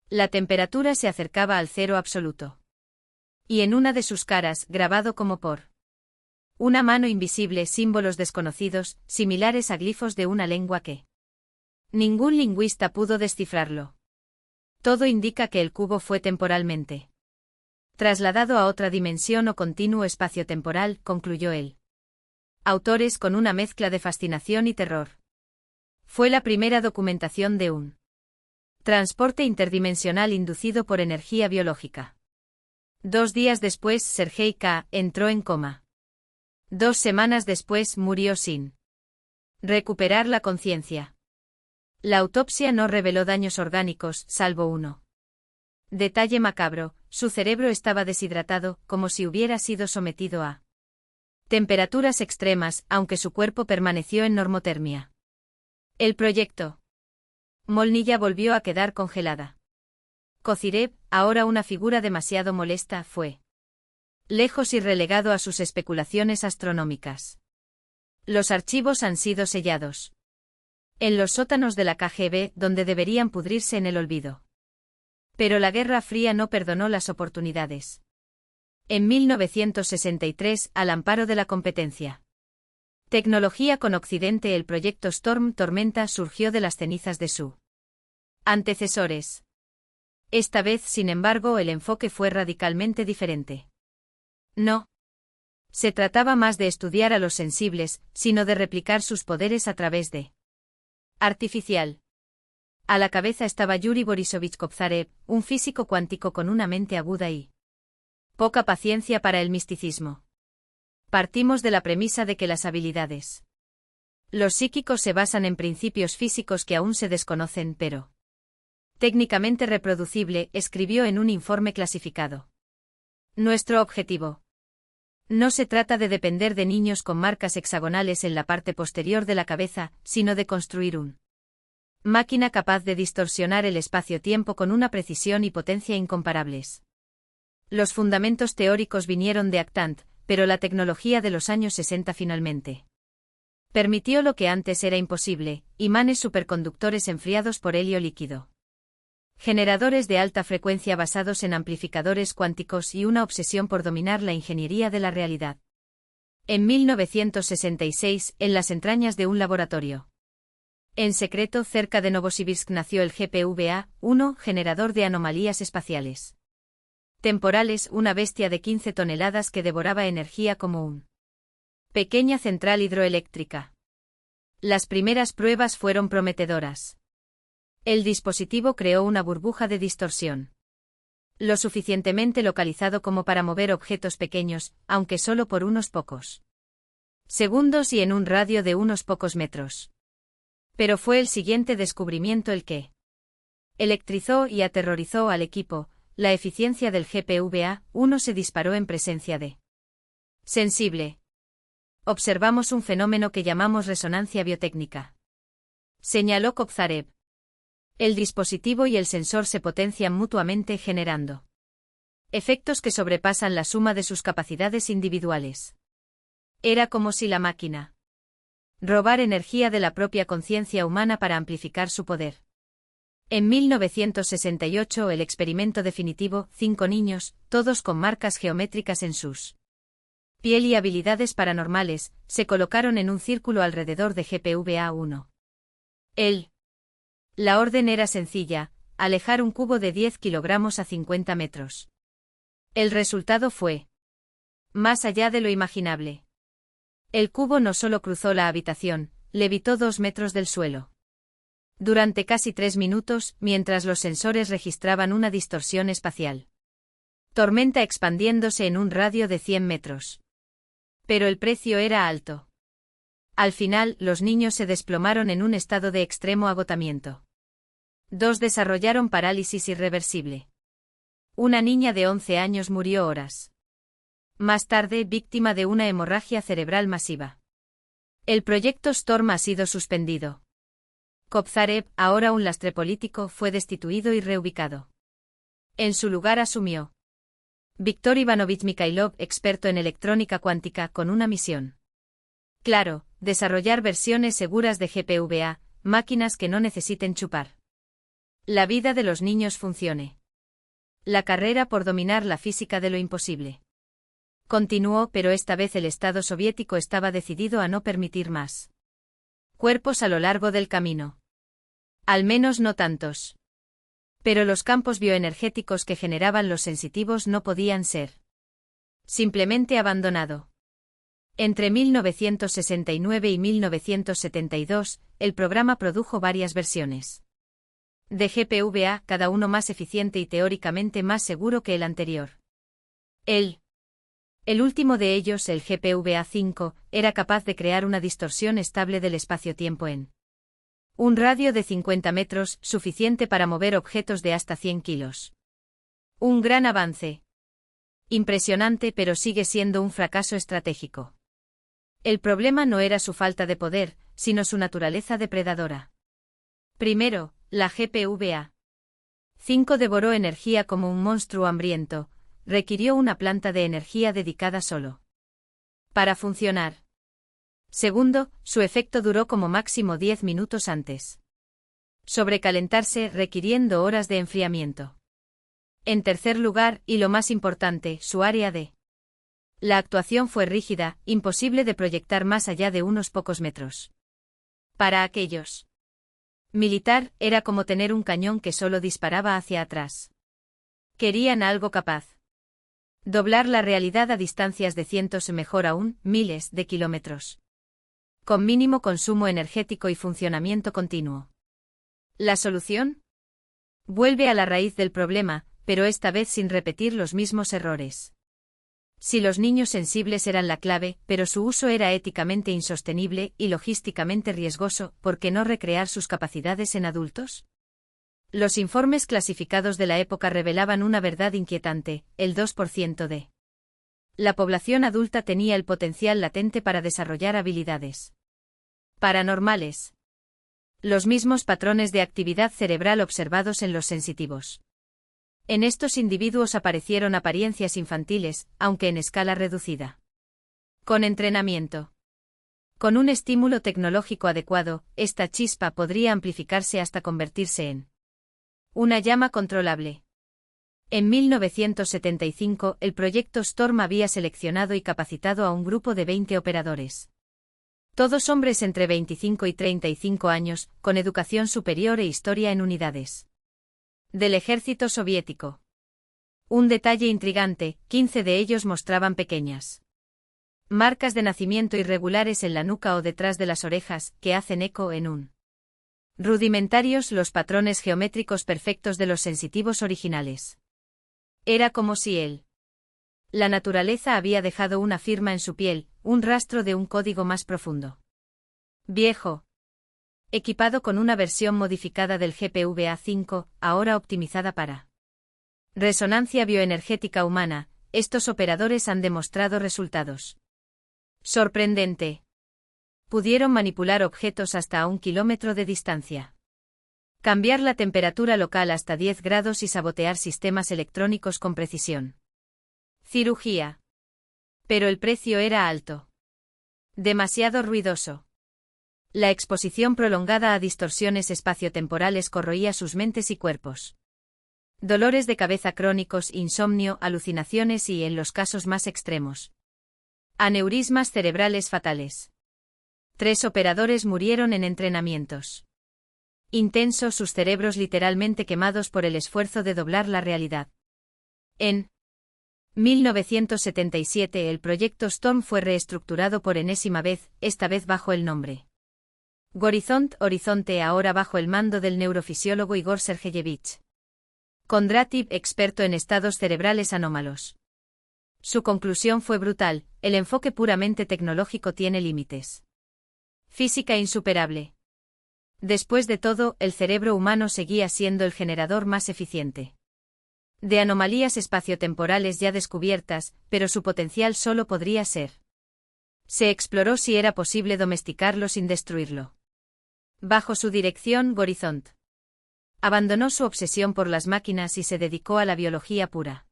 la temperatura se acercaba al cero absoluto. Y en una de sus caras, grabado como por una mano invisible, símbolos desconocidos, similares a glifos de una lengua que ningún lingüista pudo descifrarlo. Todo indica que el cubo fue temporalmente trasladado a otra dimensión o continuo espacio-temporal, concluyó él. Autores con una mezcla de fascinación y terror. Fue la primera documentación de un transporte interdimensional inducido por energía biológica. 2 días después, Sergei K. entró en coma. 2 semanas después, murió sin recuperar la conciencia. La autopsia no reveló daños orgánicos, salvo uno. Detalle macabro: su cerebro estaba deshidratado, como si hubiera sido sometido a temperaturas extremas, aunque su cuerpo permaneció en normotermia. El proyecto Molnilla volvió a quedar congelada. Kozyrev, ahora una figura demasiado molesta, fue lejos y relegado a sus especulaciones astronómicas. Los archivos han sido sellados en los sótanos de la KGB, donde deberían pudrirse en el olvido. Pero la Guerra Fría no perdonó las oportunidades. En 1963, al amparo de la competencia tecnología con Occidente, el proyecto Storm Tormenta surgió de las cenizas de su antecesores. Esta vez, sin embargo, el enfoque fue radicalmente diferente. No se trataba más de estudiar a los sensibles, sino de replicar sus poderes a través de artificial. A la cabeza estaba Yuri Borisovich Kozyrev, un físico cuántico con una mente aguda y poca paciencia para el misticismo. Partimos de la premisa de que las habilidades los psíquicos se basan en principios físicos que aún se desconocen, pero técnicamente reproducible, escribió en un informe clasificado. Nuestro objetivo no se trata de depender de niños con marcas hexagonales en la parte posterior de la cabeza, sino de construir un máquina capaz de distorsionar el espacio-tiempo con una precisión y potencia incomparables. Los fundamentos teóricos vinieron de Actant, pero la tecnología de los años 60 finalmente permitió lo que antes era imposible: imanes superconductores enfriados por helio líquido, generadores de alta frecuencia basados en amplificadores cuánticos y una obsesión por dominar la ingeniería de la realidad. En 1966, en las entrañas de un laboratorio en secreto cerca de Novosibirsk, nació el GPVA-1, generador de anomalías espaciales temporales, una bestia de 15 toneladas que devoraba energía como una pequeña central hidroeléctrica. Las primeras pruebas fueron prometedoras. El dispositivo creó una burbuja de distorsión lo suficientemente localizado como para mover objetos pequeños, aunque solo por unos pocos segundos y en un radio de unos pocos metros. Pero fue el siguiente descubrimiento el que electrizó y aterrorizó al equipo. La eficiencia del GPVA-1 se disparó en presencia de sensible. Observamos un fenómeno que llamamos resonancia biotécnica. Señaló Kopzarev. El dispositivo y el sensor se potencian mutuamente generando efectos que sobrepasan la suma de sus capacidades individuales. Era como si la máquina robara energía de la propia conciencia humana para amplificar su poder. En 1968 el experimento definitivo, 5 niños, todos con marcas geométricas en sus piel y habilidades paranormales, se colocaron en un círculo alrededor de GPVA-1. La orden era sencilla, alejar un cubo de 10 kilogramos a 50 metros. El resultado fue más allá de lo imaginable. El cubo no solo cruzó la habitación, levitó 2 metros del suelo. Durante casi 3 minutos, mientras los sensores registraban una distorsión espacial. Tormenta expandiéndose en un radio de 100 metros. Pero el precio era alto. Al final, los niños se desplomaron en un estado de extremo agotamiento. 2 desarrollaron parálisis irreversible. Una niña de 11 años murió horas más tarde, víctima de una hemorragia cerebral masiva. El proyecto Storm ha sido suspendido. Kopzarev, ahora un lastre político, fue destituido y reubicado. En su lugar asumió Viktor Ivanovich Mikhailov, experto en electrónica cuántica, con una misión. Claro, desarrollar versiones seguras de GPVA, máquinas que no necesiten chupar. La vida de los niños funcione. La carrera por dominar la física de lo imposible. Continuó, pero esta vez el Estado soviético estaba decidido a no permitir más cuerpos a lo largo del camino. Al menos no tantos. Pero los campos bioenergéticos que generaban los sensitivos no podían ser simplemente abandonado. Entre 1969 y 1972, el programa produjo varias versiones de GPVA, cada uno más eficiente y teóricamente más seguro que el anterior. El último de ellos, el GPVA-5, era capaz de crear una distorsión estable del espacio-tiempo en un radio de 50 metros, suficiente para mover objetos de hasta 100 kilos. Un gran avance. Impresionante, pero sigue siendo un fracaso estratégico. El problema no era su falta de poder, sino su naturaleza depredadora. Primero, la GPVA-5 devoró energía como un monstruo hambriento, requirió una planta de energía dedicada solo para funcionar. Segundo, su efecto duró como máximo 10 minutos antes sobrecalentarse, requiriendo horas de enfriamiento. En tercer lugar, y lo más importante, su área de la actuación fue rígida, imposible de proyectar más allá de unos pocos metros. Para aquellos militar, era como tener un cañón que solo disparaba hacia atrás. Querían algo capaz doblar la realidad a distancias de cientos, mejor aún, miles de kilómetros. Con mínimo consumo energético y funcionamiento continuo. ¿La solución? Vuelve a la raíz del problema, pero esta vez sin repetir los mismos errores. Si los niños sensibles eran la clave, pero su uso era éticamente insostenible y logísticamente riesgoso, ¿por qué no recrear sus capacidades en adultos? Los informes clasificados de la época revelaban una verdad inquietante: el 2% de la población adulta tenía el potencial latente para desarrollar habilidades paranormales. Los mismos patrones de actividad cerebral observados en los sensitivos. En estos individuos aparecieron apariencias infantiles, aunque en escala reducida. Con entrenamiento. Con un estímulo tecnológico adecuado, esta chispa podría amplificarse hasta convertirse en una llama controlable. En 1975, el proyecto Storm había seleccionado y capacitado a un grupo de 20 operadores. Todos hombres entre 25 y 35 años, con educación superior e historia en unidades del ejército soviético. Un detalle intrigante: 15 de ellos mostraban pequeñas marcas de nacimiento irregulares en la nuca o detrás de las orejas, que hacen eco en un rudimentarios los patrones geométricos perfectos de los sensitivos originales. Era como si la naturaleza había dejado una firma en su piel, un rastro de un código más profundo. Viejo. Equipado con una versión modificada del GPVA5, ahora optimizada para resonancia bioenergética humana, estos operadores han demostrado resultados. Sorprendente. Pudieron manipular objetos hasta a 1 kilómetro de distancia. Cambiar la temperatura local hasta 10 grados y sabotear sistemas electrónicos con precisión. Cirugía. Pero el precio era alto. Demasiado ruidoso. La exposición prolongada a distorsiones espaciotemporales corroía sus mentes y cuerpos. Dolores de cabeza crónicos, insomnio, alucinaciones y, en los casos más extremos, aneurismas cerebrales fatales. 3 operadores murieron en entrenamientos intensos, sus cerebros literalmente quemados por el esfuerzo de doblar la realidad. En 1977 el proyecto Storm fue reestructurado por enésima vez, esta vez bajo el nombre Horizonte, ahora bajo el mando del neurofisiólogo Igor Sergeyevich Kondratiev, experto en estados cerebrales anómalos. Su conclusión fue brutal: el enfoque puramente tecnológico tiene límites. Física insuperable. Después de todo, el cerebro humano seguía siendo el generador más eficiente de anomalías espaciotemporales ya descubiertas, pero su potencial solo podría ser. Se exploró si era posible domesticarlo sin destruirlo. Bajo su dirección, Horizont abandonó su obsesión por las máquinas y se dedicó a la biología pura.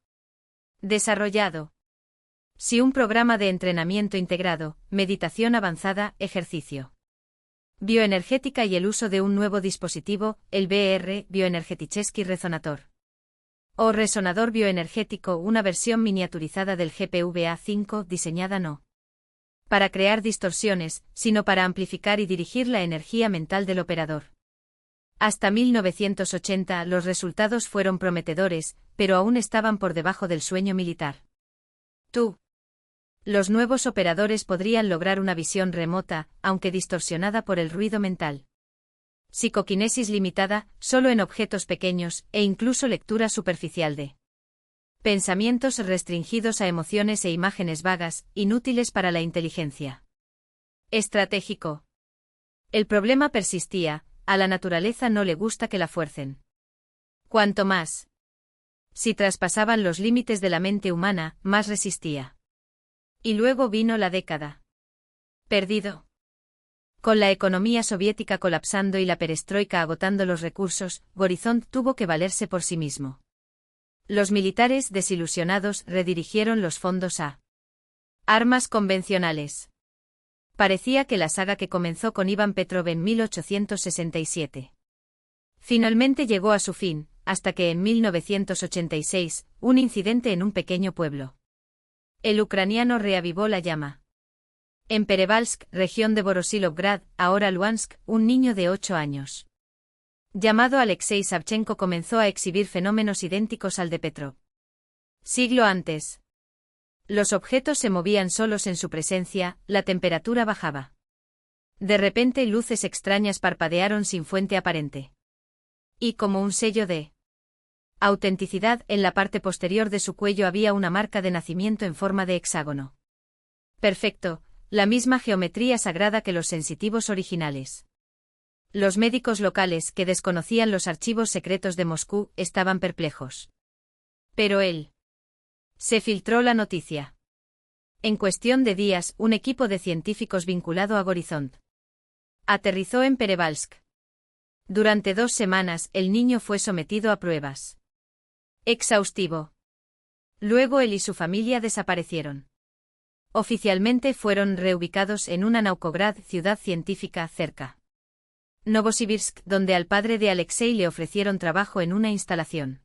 Desarrollado. Sí, un programa de entrenamiento integrado, meditación avanzada, ejercicio bioenergética y el uso de un nuevo dispositivo, el BR, Bioenergeticheski Resonator. O resonador bioenergético, una versión miniaturizada del GPVA5 diseñada no para crear distorsiones, sino para amplificar y dirigir la energía mental del operador. Hasta 1980 los resultados fueron prometedores, pero aún estaban por debajo del sueño militar. Los nuevos operadores podrían lograr una visión remota, aunque distorsionada por el ruido mental. Psicoquinesis limitada, solo en objetos pequeños, e incluso lectura superficial de pensamientos restringidos a emociones e imágenes vagas, inútiles para la inteligencia. Estratégico. El problema persistía: a la naturaleza no le gusta que la fuercen. Cuanto más si traspasaban los límites de la mente humana, más resistía. Y luego vino la década perdido. Con la economía soviética colapsando y la perestroika agotando los recursos, Horizont tuvo que valerse por sí mismo. Los militares, desilusionados, redirigieron los fondos a armas convencionales. Parecía que la saga que comenzó con Iván Petrov en 1867 finalmente llegó a su fin, hasta que en 1986, un incidente en un pequeño pueblo. El ucraniano reavivó la llama. En Perevalsk, región de Vorosilovgrad, ahora Luhansk, un niño de 8 años, llamado Alexei Savchenko, comenzó a exhibir fenómenos idénticos al de Petrov. Siglo antes. Los objetos se movían solos en su presencia, la temperatura bajaba. De repente luces extrañas parpadearon sin fuente aparente. Y como un sello de autenticidad, en la parte posterior de su cuello había una marca de nacimiento en forma de hexágono. Perfecto, la misma geometría sagrada que los sensitivos originales. Los médicos locales, que desconocían los archivos secretos de Moscú, estaban perplejos. Pero él. Se filtró la noticia. En cuestión de días, un equipo de científicos vinculado a Horizont aterrizó en Perevalsk. Durante 2 semanas, el niño fue sometido a pruebas. Exhaustivo. Luego él y su familia desaparecieron. Oficialmente fueron reubicados en una Naukograd, ciudad científica cerca Novosibirsk, donde al padre de Alexei le ofrecieron trabajo en una instalación.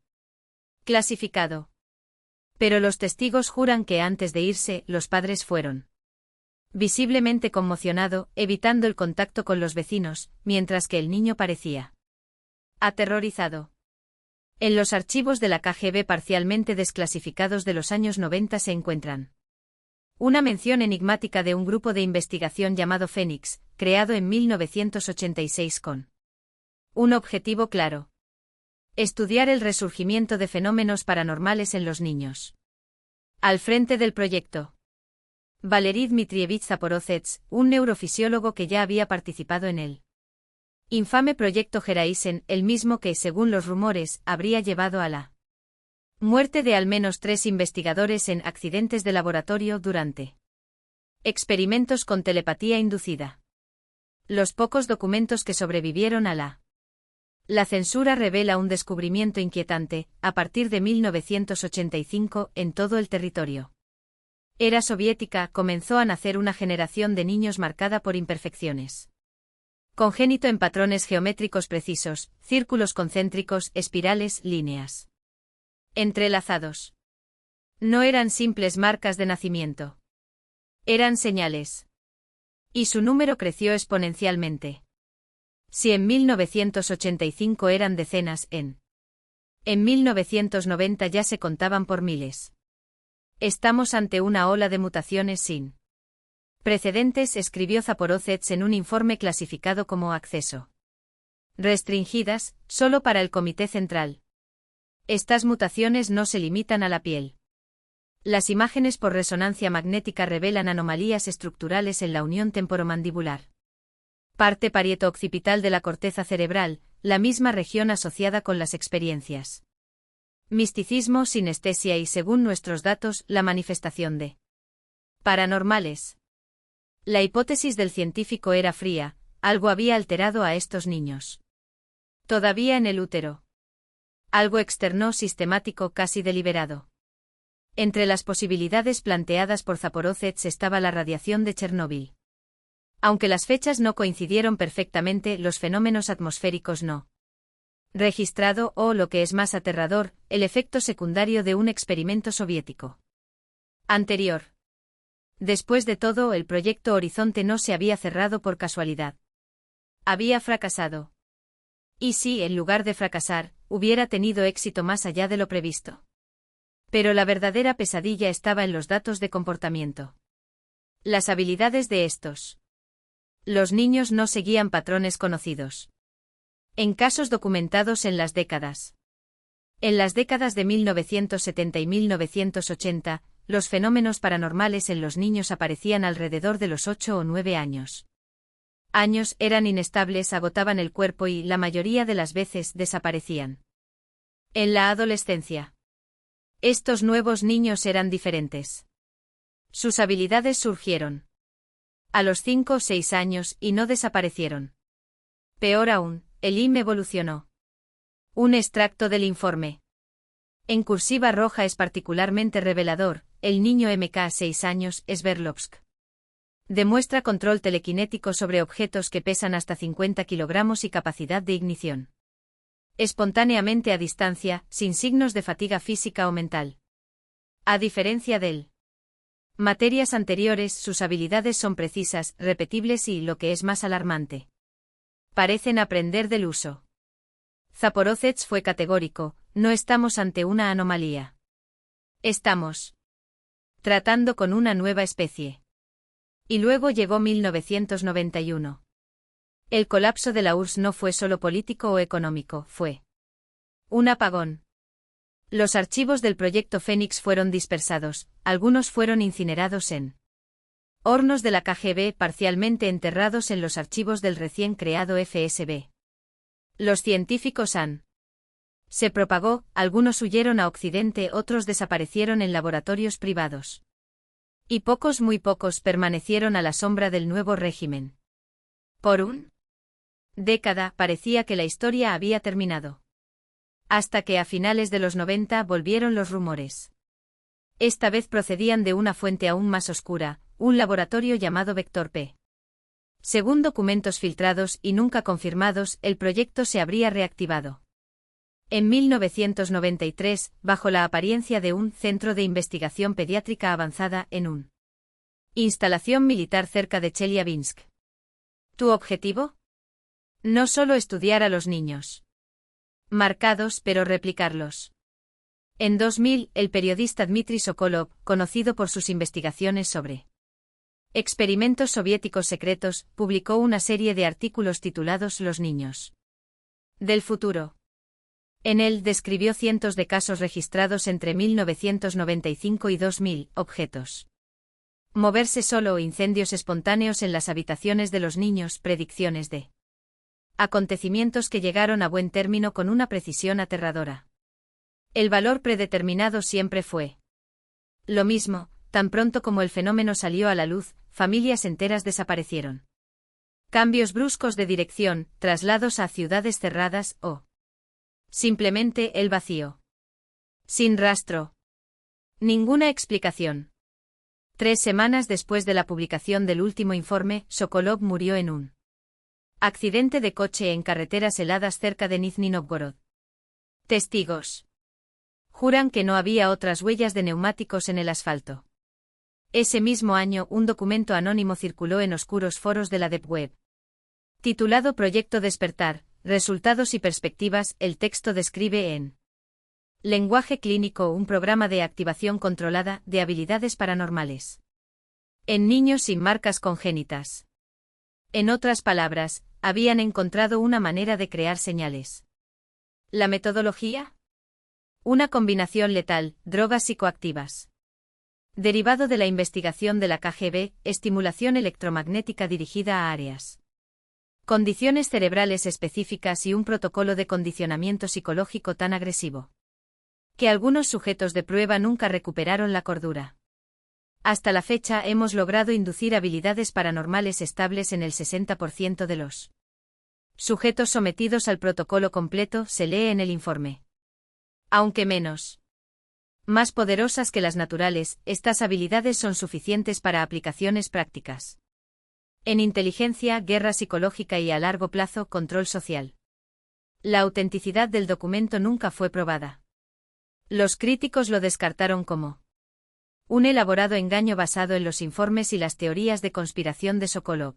Clasificado. Pero los testigos juran que antes de irse, los padres fueron visiblemente conmocionado, evitando el contacto con los vecinos, mientras que el niño parecía aterrorizado. En los archivos de la KGB parcialmente desclasificados de los años 90 se encuentran una mención enigmática de un grupo de investigación llamado Fénix, creado en 1986 con un objetivo claro: estudiar el resurgimiento de fenómenos paranormales en los niños. Al frente del proyecto, Valery Dmitrievich Zaporozhets, un neurofisiólogo que ya había participado en él. Infame proyecto Geraisen, el mismo que, según los rumores, habría llevado a la muerte de al menos 3 investigadores en accidentes de laboratorio durante experimentos con telepatía inducida. Los pocos documentos que sobrevivieron a la censura revela un descubrimiento inquietante, a partir de 1985, en todo el territorio. Era soviética, comenzó a nacer una generación de niños marcada por imperfecciones. Congénito en patrones geométricos precisos, círculos concéntricos, espirales, líneas entrelazados. No eran simples marcas de nacimiento. Eran señales. Y su número creció exponencialmente. Si en 1985 eran decenas, en 1990 ya se contaban por miles. Estamos ante una ola de mutaciones sin precedentes, escribió Zaporozhets en un informe clasificado como acceso restringidas, solo para el Comité Central. Estas mutaciones no se limitan a la piel. Las imágenes por resonancia magnética revelan anomalías estructurales en la unión temporomandibular. Parte parieto-occipital de la corteza cerebral, la misma región asociada con las experiencias. Misticismo, sinestesia y, según nuestros datos, la manifestación de paranormales. La hipótesis del científico era fría, algo había alterado a estos niños. Todavía en el útero. Algo externo, sistemático, casi deliberado. Entre las posibilidades planteadas por Zaporozhets estaba la radiación de Chernóbil. Aunque las fechas no coincidieron perfectamente, los fenómenos atmosféricos no registrado, o, lo que es más aterrador, el efecto secundario de un experimento soviético anterior. Después de todo, el proyecto Horizonte no se había cerrado por casualidad. Había fracasado. Y si, en lugar de fracasar, hubiera tenido éxito más allá de lo previsto. Pero la verdadera pesadilla estaba en los datos de comportamiento. Las habilidades de estos. Los niños no seguían patrones conocidos. En casos documentados en las décadas. En las décadas de 1970 y 1980, los fenómenos paranormales en los niños aparecían alrededor de los 8 o 9 años. Eran inestables, agotaban el cuerpo y, la mayoría de las veces, desaparecían. En la adolescencia. Estos nuevos niños eran diferentes. Sus habilidades surgieron a los 5 o 6 años y no desaparecieron. Peor aún, el IM evolucionó. Un extracto del informe. En cursiva roja es particularmente revelador, el niño MK 6 años, Sverdlovsk. Demuestra control telequinético sobre objetos que pesan hasta 50 kilogramos y capacidad de ignición. Espontáneamente a distancia, sin signos de fatiga física o mental. A diferencia del materias anteriores, sus habilidades son precisas, repetibles y, lo que es más alarmante, parecen aprender del uso. Zaporozhets fue categórico: no estamos ante una anomalía. Estamos tratando con una nueva especie. Y luego llegó 1991. El colapso de la URSS no fue solo político o económico, fue un apagón. Los archivos del proyecto Fénix fueron dispersados, algunos fueron incinerados en hornos de la KGB, parcialmente enterrados en los archivos del recién creado FSB. Los científicos se propagó, algunos huyeron a Occidente, otros desaparecieron en laboratorios privados. Y pocos, muy pocos, permanecieron a la sombra del nuevo régimen. Por una década parecía que la historia había terminado. Hasta que a finales de los 90 volvieron los rumores. Esta vez procedían de una fuente aún más oscura, un laboratorio llamado Vector P. Según documentos filtrados y nunca confirmados, el proyecto se habría reactivado en 1993, bajo la apariencia de un centro de investigación pediátrica avanzada en una instalación militar cerca de Chelyabinsk. ¿Tu objetivo? No solo estudiar a los niños marcados, pero replicarlos. En 2000, el periodista Dmitry Sokolov, conocido por sus investigaciones sobre experimentos soviéticos secretos, publicó una serie de artículos titulados Los niños del futuro. En él describió cientos de casos registrados entre 1995 y 2000, objetos moverse solo o incendios espontáneos en las habitaciones de los niños, predicciones de Acontecimientos que llegaron a buen término con una precisión aterradora. El valor predeterminado siempre fue lo mismo, tan pronto como el fenómeno salió a la luz, familias enteras desaparecieron. Cambios bruscos de dirección, traslados a ciudades cerradas o simplemente el vacío. Sin rastro. Ninguna explicación. 3 semanas después de la publicación del último informe, Sokolov murió en un accidente de coche en carreteras heladas cerca de Nizhny Novgorod. Testigos juran que no había otras huellas de neumáticos en el asfalto. Ese mismo año, un documento anónimo circuló en oscuros foros de la Deep Web. Titulado Proyecto Despertar, Resultados y Perspectivas, el texto describe en lenguaje clínico un programa de activación controlada de habilidades paranormales en niños sin marcas congénitas. En otras palabras, habían encontrado una manera de crear señales. ¿La metodología? Una combinación letal, drogas psicoactivas. Derivado de la investigación de la KGB, estimulación electromagnética dirigida a áreas. Condiciones cerebrales específicas y un protocolo de condicionamiento psicológico tan agresivo que algunos sujetos de prueba nunca recuperaron la cordura. Hasta la fecha hemos logrado inducir habilidades paranormales estables en el 60% de los sujetos sometidos al protocolo completo, se lee en el informe. Aunque más poderosas que las naturales, estas habilidades son suficientes para aplicaciones prácticas. En inteligencia, guerra psicológica y a largo plazo, control social. La autenticidad del documento nunca fue probada. Los críticos lo descartaron como un elaborado engaño basado en los informes y las teorías de conspiración de Sokolov.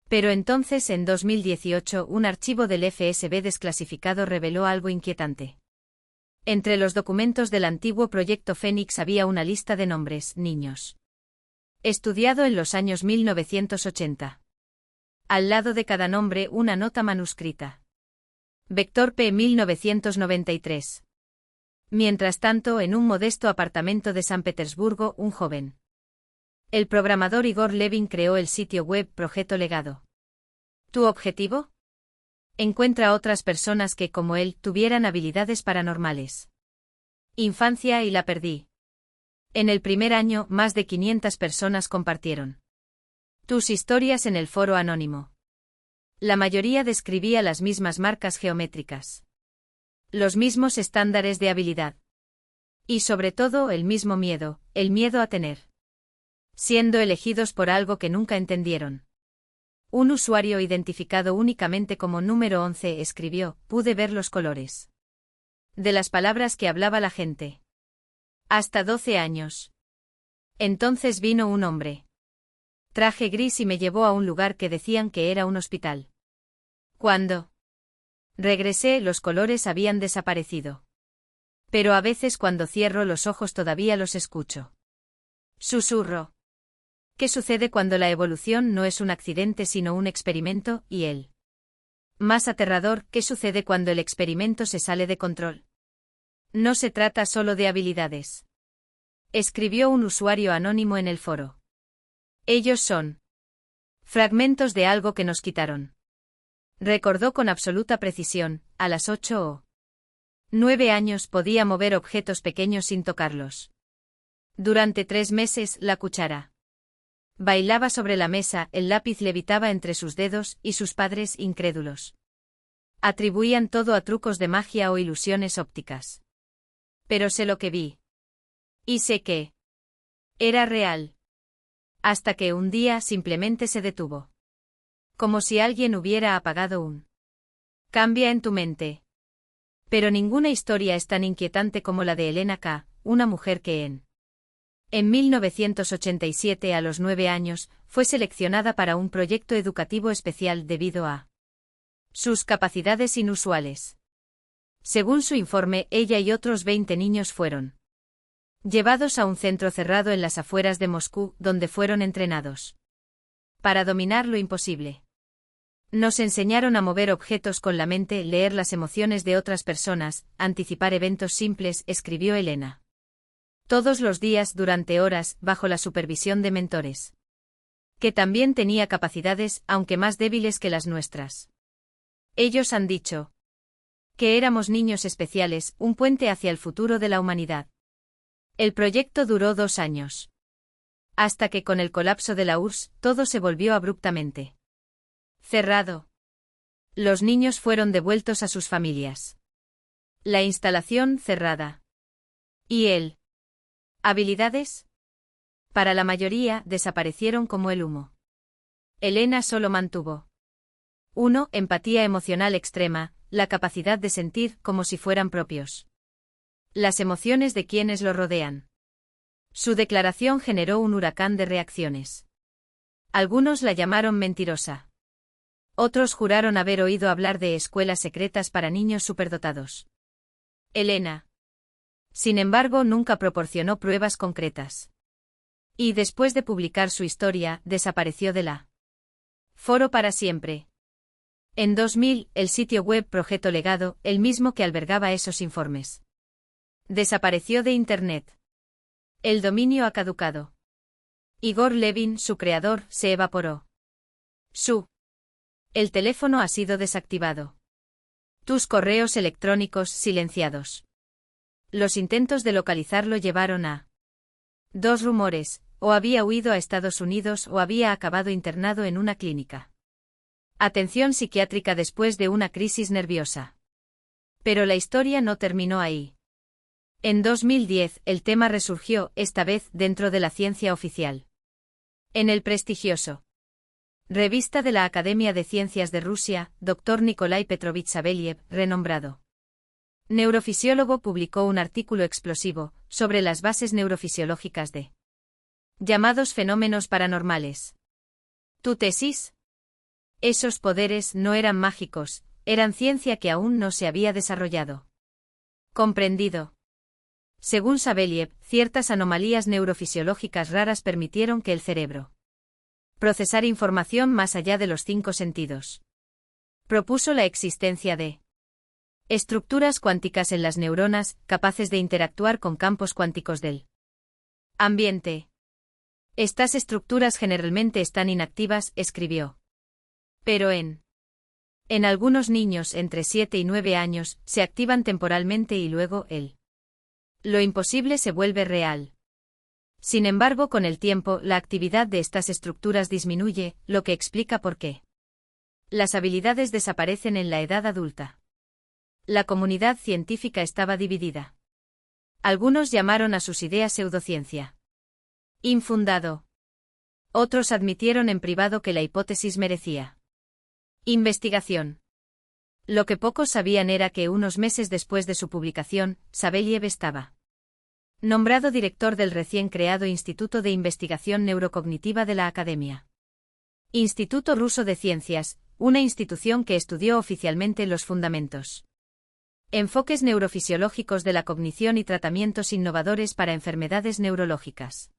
Pero entonces, en 2018, un archivo del FSB desclasificado reveló algo inquietante. Entre los documentos del antiguo Proyecto Fénix había una lista de nombres, niños. Estudiado en los años 1980. Al lado de cada nombre, una nota manuscrita. Vector P. 1993. Mientras tanto, en un modesto apartamento de San Petersburgo, un joven. El programador Igor Levin creó el sitio web Progetto Legado. ¿Tu objetivo? Encuentra otras personas que, como él, tuvieran habilidades paranormales. Infancia y la perdí. En el primer año, más de 500 personas compartieron tus historias en el foro anónimo. La mayoría describía las mismas marcas geométricas. Los mismos estándares de habilidad. Y sobre todo el mismo miedo, el miedo a tener. Siendo elegidos por algo que nunca entendieron. Un usuario identificado únicamente como número 11 escribió: pude ver los colores de las palabras que hablaba la gente. Hasta 12 años. Entonces vino un hombre. Traje gris y me llevó a un lugar que decían que era un hospital. Cuando regresé, los colores habían desaparecido. Pero a veces cuando cierro los ojos todavía los escucho. Susurro. ¿Qué sucede cuando la evolución no es un accidente sino un experimento, y él? Más aterrador, ¿qué sucede cuando el experimento se sale de control? No se trata solo de habilidades. Escribió un usuario anónimo en el foro. Ellos son fragmentos de algo que nos quitaron. Recordó con absoluta precisión, a las 8 o 9 años podía mover objetos pequeños sin tocarlos. Durante 3 meses, la cuchara bailaba sobre la mesa, el lápiz levitaba entre sus dedos, y sus padres, incrédulos, atribuían todo a trucos de magia o ilusiones ópticas. Pero sé lo que vi. Y sé que era real. Hasta que un día simplemente se detuvo. Como si alguien hubiera apagado un cambia en tu mente. Pero ninguna historia es tan inquietante como la de Elena K., una mujer que en 1987, a los 9 años, fue seleccionada para un proyecto educativo especial debido a sus capacidades inusuales. Según su informe, ella y otros 20 niños fueron llevados a un centro cerrado en las afueras de Moscú, donde fueron entrenados para dominar lo imposible. Nos enseñaron a mover objetos con la mente, leer las emociones de otras personas, anticipar eventos simples, escribió Elena. Todos los días, durante horas, bajo la supervisión de mentores. Que también tenía capacidades, aunque más débiles que las nuestras. Ellos han dicho que éramos niños especiales, un puente hacia el futuro de la humanidad. El proyecto duró 2 años. Hasta que con el colapso de la URSS, todo se volvió abruptamente cerrado. Los niños fueron devueltos a sus familias. La instalación cerrada. ¿Y él? ¿Habilidades? Para la mayoría, desaparecieron como el humo. Elena solo mantuvo 1. Empatía emocional extrema, la capacidad de sentir como si fueran propios las emociones de quienes lo rodean. Su declaración generó un huracán de reacciones. Algunos la llamaron mentirosa. Otros juraron haber oído hablar de escuelas secretas para niños superdotados. Elena, sin embargo, nunca proporcionó pruebas concretas. Y después de publicar su historia, desapareció de la foro para siempre. En 2000, el sitio web Progetto Legado, el mismo que albergaba esos informes, desapareció de Internet. El dominio ha caducado. Igor Levin, su creador, se evaporó. El teléfono ha sido desactivado. Tus correos electrónicos silenciados. Los intentos de localizarlo llevaron a 2 rumores, o había huido a Estados Unidos o había acabado internado en una clínica. Atención psiquiátrica después de una crisis nerviosa. Pero la historia no terminó ahí. En 2010, el tema resurgió, esta vez dentro de la ciencia oficial. En el prestigioso Revista de la Academia de Ciencias de Rusia, Dr. Nikolai Petrovich Saveliev, renombrado neurofisiólogo, publicó un artículo explosivo sobre las bases neurofisiológicas de llamados fenómenos paranormales. ¿Tu tesis? Esos poderes no eran mágicos, eran ciencia que aún no se había desarrollado. Comprendido. Según Saveliev, ciertas anomalías neurofisiológicas raras permitieron que el cerebro procesara información más allá de los 5 sentidos. Propuso la existencia de estructuras cuánticas en las neuronas, capaces de interactuar con campos cuánticos del ambiente. Estas estructuras generalmente están inactivas, escribió. Pero en algunos niños entre 7 y 9 años, se activan temporalmente y luego lo imposible se vuelve real. Sin embargo, con el tiempo, la actividad de estas estructuras disminuye, lo que explica por qué las habilidades desaparecen en la edad adulta. La comunidad científica estaba dividida. Algunos llamaron a sus ideas pseudociencia infundado. Otros admitieron en privado que la hipótesis merecía investigación. Lo que pocos sabían era que unos meses después de su publicación, Saveliev estaba nombrado director del recién creado Instituto de Investigación Neurocognitiva de la Academia. Instituto Ruso de Ciencias, una institución que estudió oficialmente los fundamentos, enfoques neurofisiológicos de la cognición y tratamientos innovadores para enfermedades neurológicas.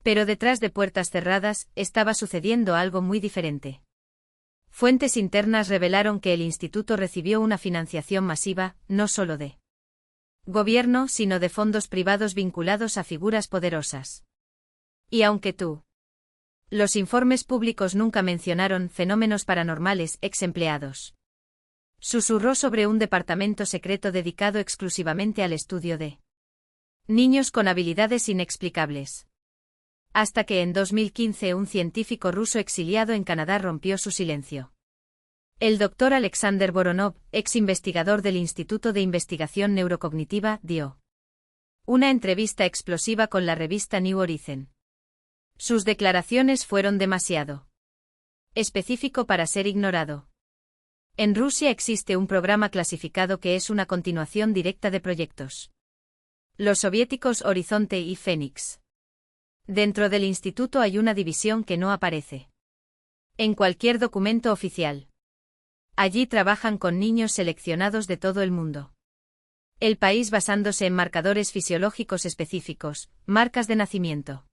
Pero detrás de puertas cerradas, estaba sucediendo algo muy diferente. Fuentes internas revelaron que el instituto recibió una financiación masiva, no solo de gobierno, sino de fondos privados vinculados a figuras poderosas. Y aunque los informes públicos nunca mencionaron fenómenos paranormales, ex empleados susurró sobre un departamento secreto dedicado exclusivamente al estudio de niños con habilidades inexplicables. Hasta que en 2015 un científico ruso exiliado en Canadá rompió su silencio. El Dr. Alexander Voronov, ex investigador del Instituto de Investigación Neurocognitiva, dio una entrevista explosiva con la revista New Horizon. Sus declaraciones fueron demasiado específico para ser ignorado. En Rusia existe un programa clasificado que es una continuación directa de proyectos. Los soviéticos Horizonte y Fénix. Dentro del instituto hay una división que no aparece en cualquier documento oficial. Allí trabajan con niños seleccionados de todo el mundo. El país basándose en marcadores fisiológicos específicos, marcas de nacimiento,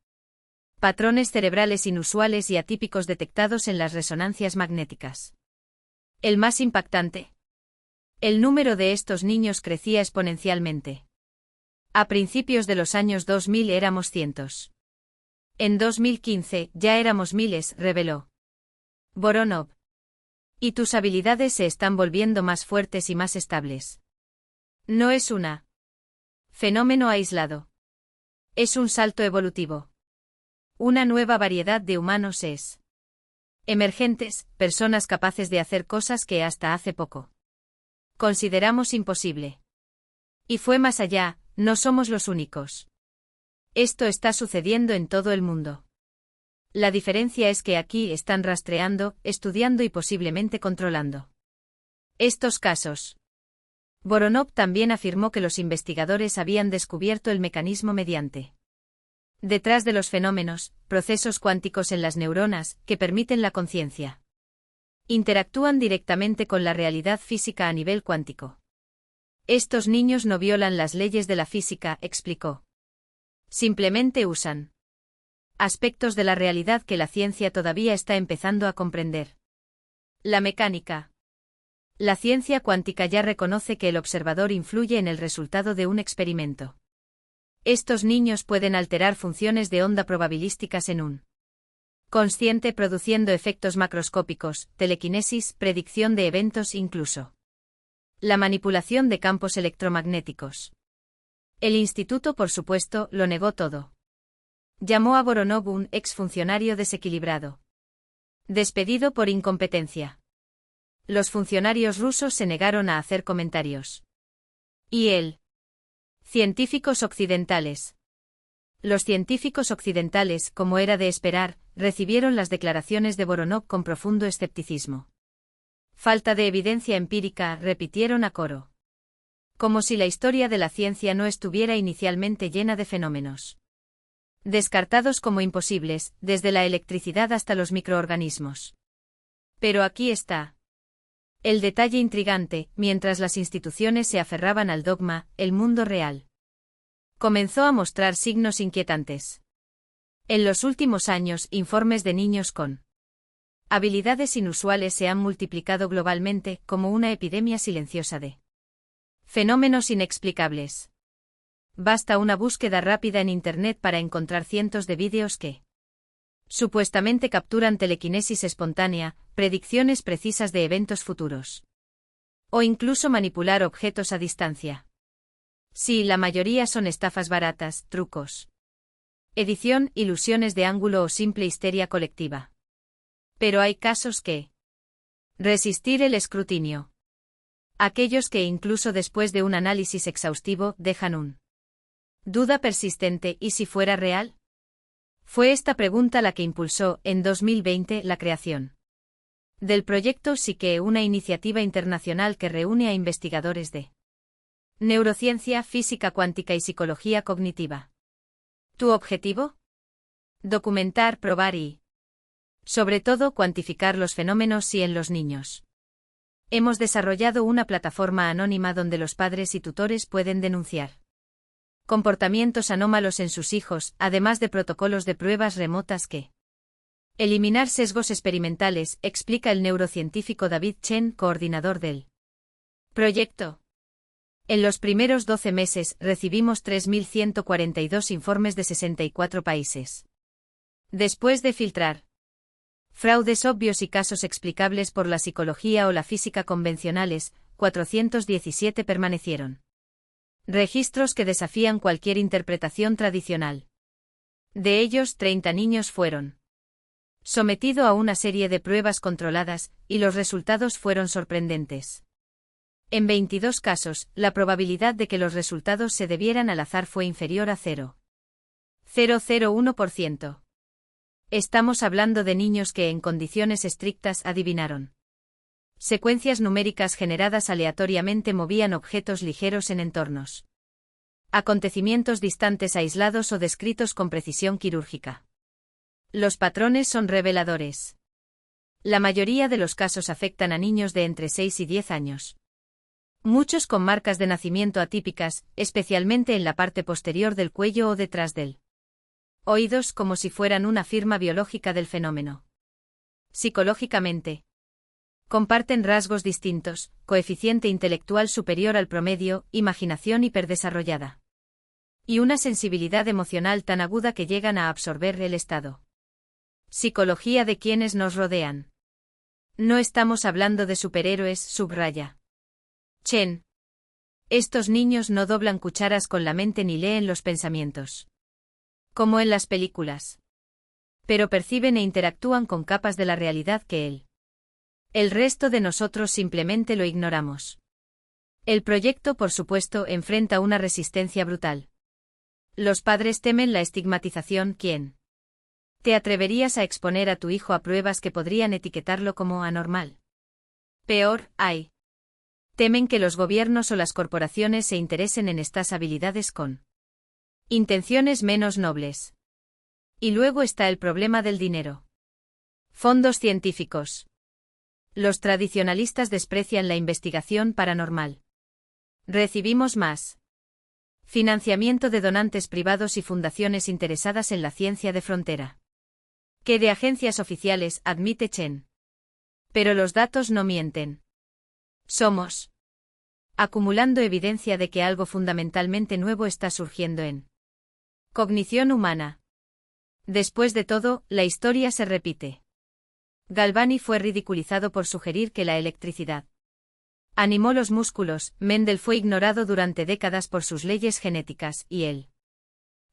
patrones cerebrales inusuales y atípicos detectados en las resonancias magnéticas. El más impactante. El número de estos niños crecía exponencialmente. A principios de los años 2000 éramos cientos. En 2015 ya éramos miles, reveló Voronov. Y tus habilidades se están volviendo más fuertes y más estables. No es un fenómeno aislado. Es un salto evolutivo. Una nueva variedad de humanos emergentes, personas capaces de hacer cosas que hasta hace poco consideramos imposible. Y fue más allá, no somos los únicos. Esto está sucediendo en todo el mundo. La diferencia es que aquí están rastreando, estudiando y posiblemente controlando estos casos. Voronov también afirmó que los investigadores habían descubierto el mecanismo mediante detrás de los fenómenos, procesos cuánticos en las neuronas, que permiten la conciencia. Interactúan directamente con la realidad física a nivel cuántico. Estos niños no violan las leyes de la física, explicó. Simplemente usan aspectos de la realidad que la ciencia todavía está empezando a comprender. La mecánica. La ciencia cuántica ya reconoce que el observador influye en el resultado de un experimento. Estos niños pueden alterar funciones de onda probabilísticas en un consciente produciendo efectos macroscópicos, telequinesis, predicción de eventos incluso la manipulación de campos electromagnéticos. El instituto, por supuesto, lo negó todo. Llamó a Voronov un exfuncionario desequilibrado. Despedido por incompetencia. Los funcionarios rusos se negaron a hacer comentarios. ¿Y él? Científicos occidentales. Los científicos occidentales, como era de esperar, recibieron las declaraciones de Voronov con profundo escepticismo. Falta de evidencia empírica, repitieron a coro. Como si la historia de la ciencia no estuviera inicialmente llena de fenómenos descartados como imposibles, desde la electricidad hasta los microorganismos. Pero aquí está el detalle intrigante: mientras las instituciones se aferraban al dogma, el mundo real comenzó a mostrar signos inquietantes. En los últimos años, informes de niños con habilidades inusuales se han multiplicado globalmente, como una epidemia silenciosa de fenómenos inexplicables. Basta una búsqueda rápida en Internet para encontrar cientos de vídeos que supuestamente capturan telequinesis espontánea, predicciones precisas de eventos futuros. O incluso manipular objetos a distancia. Sí, la mayoría son estafas baratas, trucos. Edición, ilusiones de ángulo o simple histeria colectiva. Pero hay casos que resistir el escrutinio. Aquellos que incluso después de un análisis exhaustivo dejan un duda persistente: ¿y si fuera real? Fue esta pregunta la que impulsó, en 2020, la creación del proyecto Psyche, una iniciativa internacional que reúne a investigadores de neurociencia, física cuántica y psicología cognitiva. ¿Tu objetivo? Documentar, probar y, sobre todo, cuantificar los fenómenos y en los niños. Hemos desarrollado una plataforma anónima donde los padres y tutores pueden denunciar comportamientos anómalos en sus hijos, además de protocolos de pruebas remotas que eliminar sesgos experimentales, explica el neurocientífico David Chen, coordinador del proyecto. En los primeros 12 meses, recibimos 3.142 informes de 64 países. Después de filtrar fraudes obvios y casos explicables por la psicología o la física convencionales, 417 permanecieron. Registros que desafían cualquier interpretación tradicional. De ellos, 30 niños fueron sometidos a una serie de pruebas controladas, y los resultados fueron sorprendentes. En 22 casos, la probabilidad de que los resultados se debieran al azar fue inferior a 0,001%. Estamos hablando de niños que en condiciones estrictas adivinaron. Secuencias numéricas generadas aleatoriamente movían objetos ligeros en entornos. Acontecimientos distantes aislados o descritos con precisión quirúrgica. Los patrones son reveladores. La mayoría de los casos afectan a niños de entre 6 y 10 años. Muchos con marcas de nacimiento atípicas, especialmente en la parte posterior del cuello o detrás del oídos, como si fueran una firma biológica del fenómeno. Psicológicamente, comparten rasgos distintos: coeficiente intelectual superior al promedio, imaginación hiperdesarrollada. Y una sensibilidad emocional tan aguda que llegan a absorber el estado. Psicología de quienes nos rodean. No estamos hablando de superhéroes, subraya Chen. Estos niños no doblan cucharas con la mente ni leen los pensamientos. Como en las películas. Pero perciben e interactúan con capas de la realidad que él. El resto de nosotros simplemente lo ignoramos. El proyecto, por supuesto, enfrenta una resistencia brutal. Los padres temen la estigmatización. ¿Quién? ¿Te atreverías a exponer a tu hijo a pruebas que podrían etiquetarlo como anormal? Peor, hay. Temen que los gobiernos o las corporaciones se interesen en estas habilidades con intenciones menos nobles. Y luego está el problema del dinero. Fondos científicos. Los tradicionalistas desprecian la investigación paranormal. Recibimos más financiamiento de donantes privados y fundaciones interesadas en la ciencia de frontera que de agencias oficiales, admite Chen. Pero los datos no mienten. Somos acumulando evidencia de que algo fundamentalmente nuevo está surgiendo en cognición humana. Después de todo, la historia se repite. Galvani fue ridiculizado por sugerir que la electricidad animó los músculos, Mendel fue ignorado durante décadas por sus leyes genéticas, y él.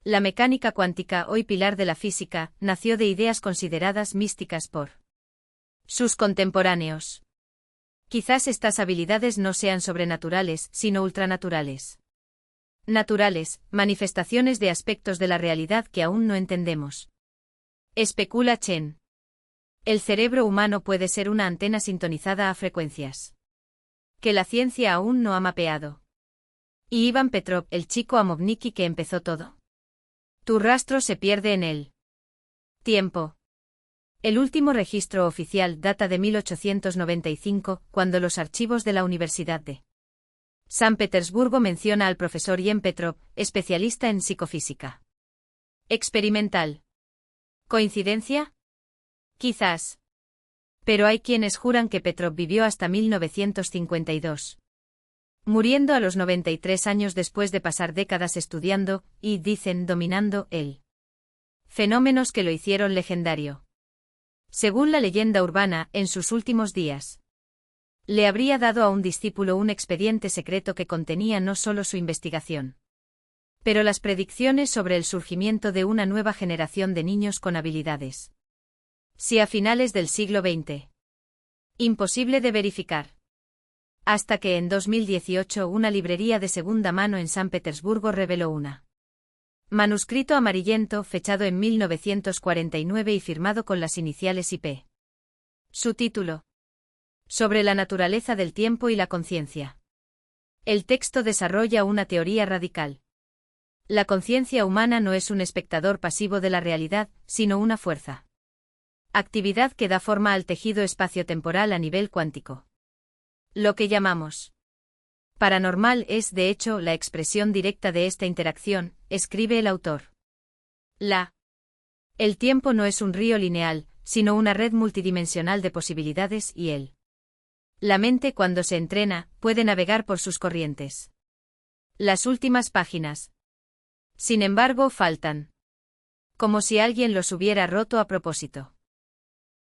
La mecánica cuántica, hoy pilar de la física, nació de ideas consideradas místicas por sus contemporáneos. Quizás estas habilidades no sean sobrenaturales, sino ultranaturales. Naturales, manifestaciones de aspectos de la realidad que aún no entendemos. Especula Chen. El cerebro humano puede ser una antena sintonizada a frecuencias que la ciencia aún no ha mapeado. Y Ivan Petrov, el chico Amovniki que empezó todo. Tu rastro se pierde en el tiempo. El último registro oficial data de 1895, cuando los archivos de la Universidad de San Petersburgo menciona al profesor Ivan Petrov, especialista en psicofísica experimental. ¿Coincidencia? Quizás. Pero hay quienes juran que Petrov vivió hasta 1952. Muriendo a los 93 años después de pasar décadas estudiando, y, dicen, dominando, el fenómenos que lo hicieron legendario. Según la leyenda urbana, en sus últimos días, le habría dado a un discípulo un expediente secreto que contenía no solo su investigación, pero las predicciones sobre el surgimiento de una nueva generación de niños con habilidades. Si a finales del siglo XX. Imposible de verificar. Hasta que en 2018 una librería de segunda mano en San Petersburgo reveló una manuscrito amarillento fechado en 1949 y firmado con las iniciales IP. Su título. Sobre la naturaleza del tiempo y la conciencia. El texto desarrolla una teoría radical. La conciencia humana no es un espectador pasivo de la realidad, sino una fuerza. Actividad que da forma al tejido espaciotemporal a nivel cuántico. Lo que llamamos paranormal es, de hecho, la expresión directa de esta interacción, escribe el autor. El tiempo no es un río lineal, sino una red multidimensional de posibilidades y la mente, cuando se entrena, puede navegar por sus corrientes. Las últimas páginas, sin embargo, faltan. Como si alguien los hubiera roto a propósito.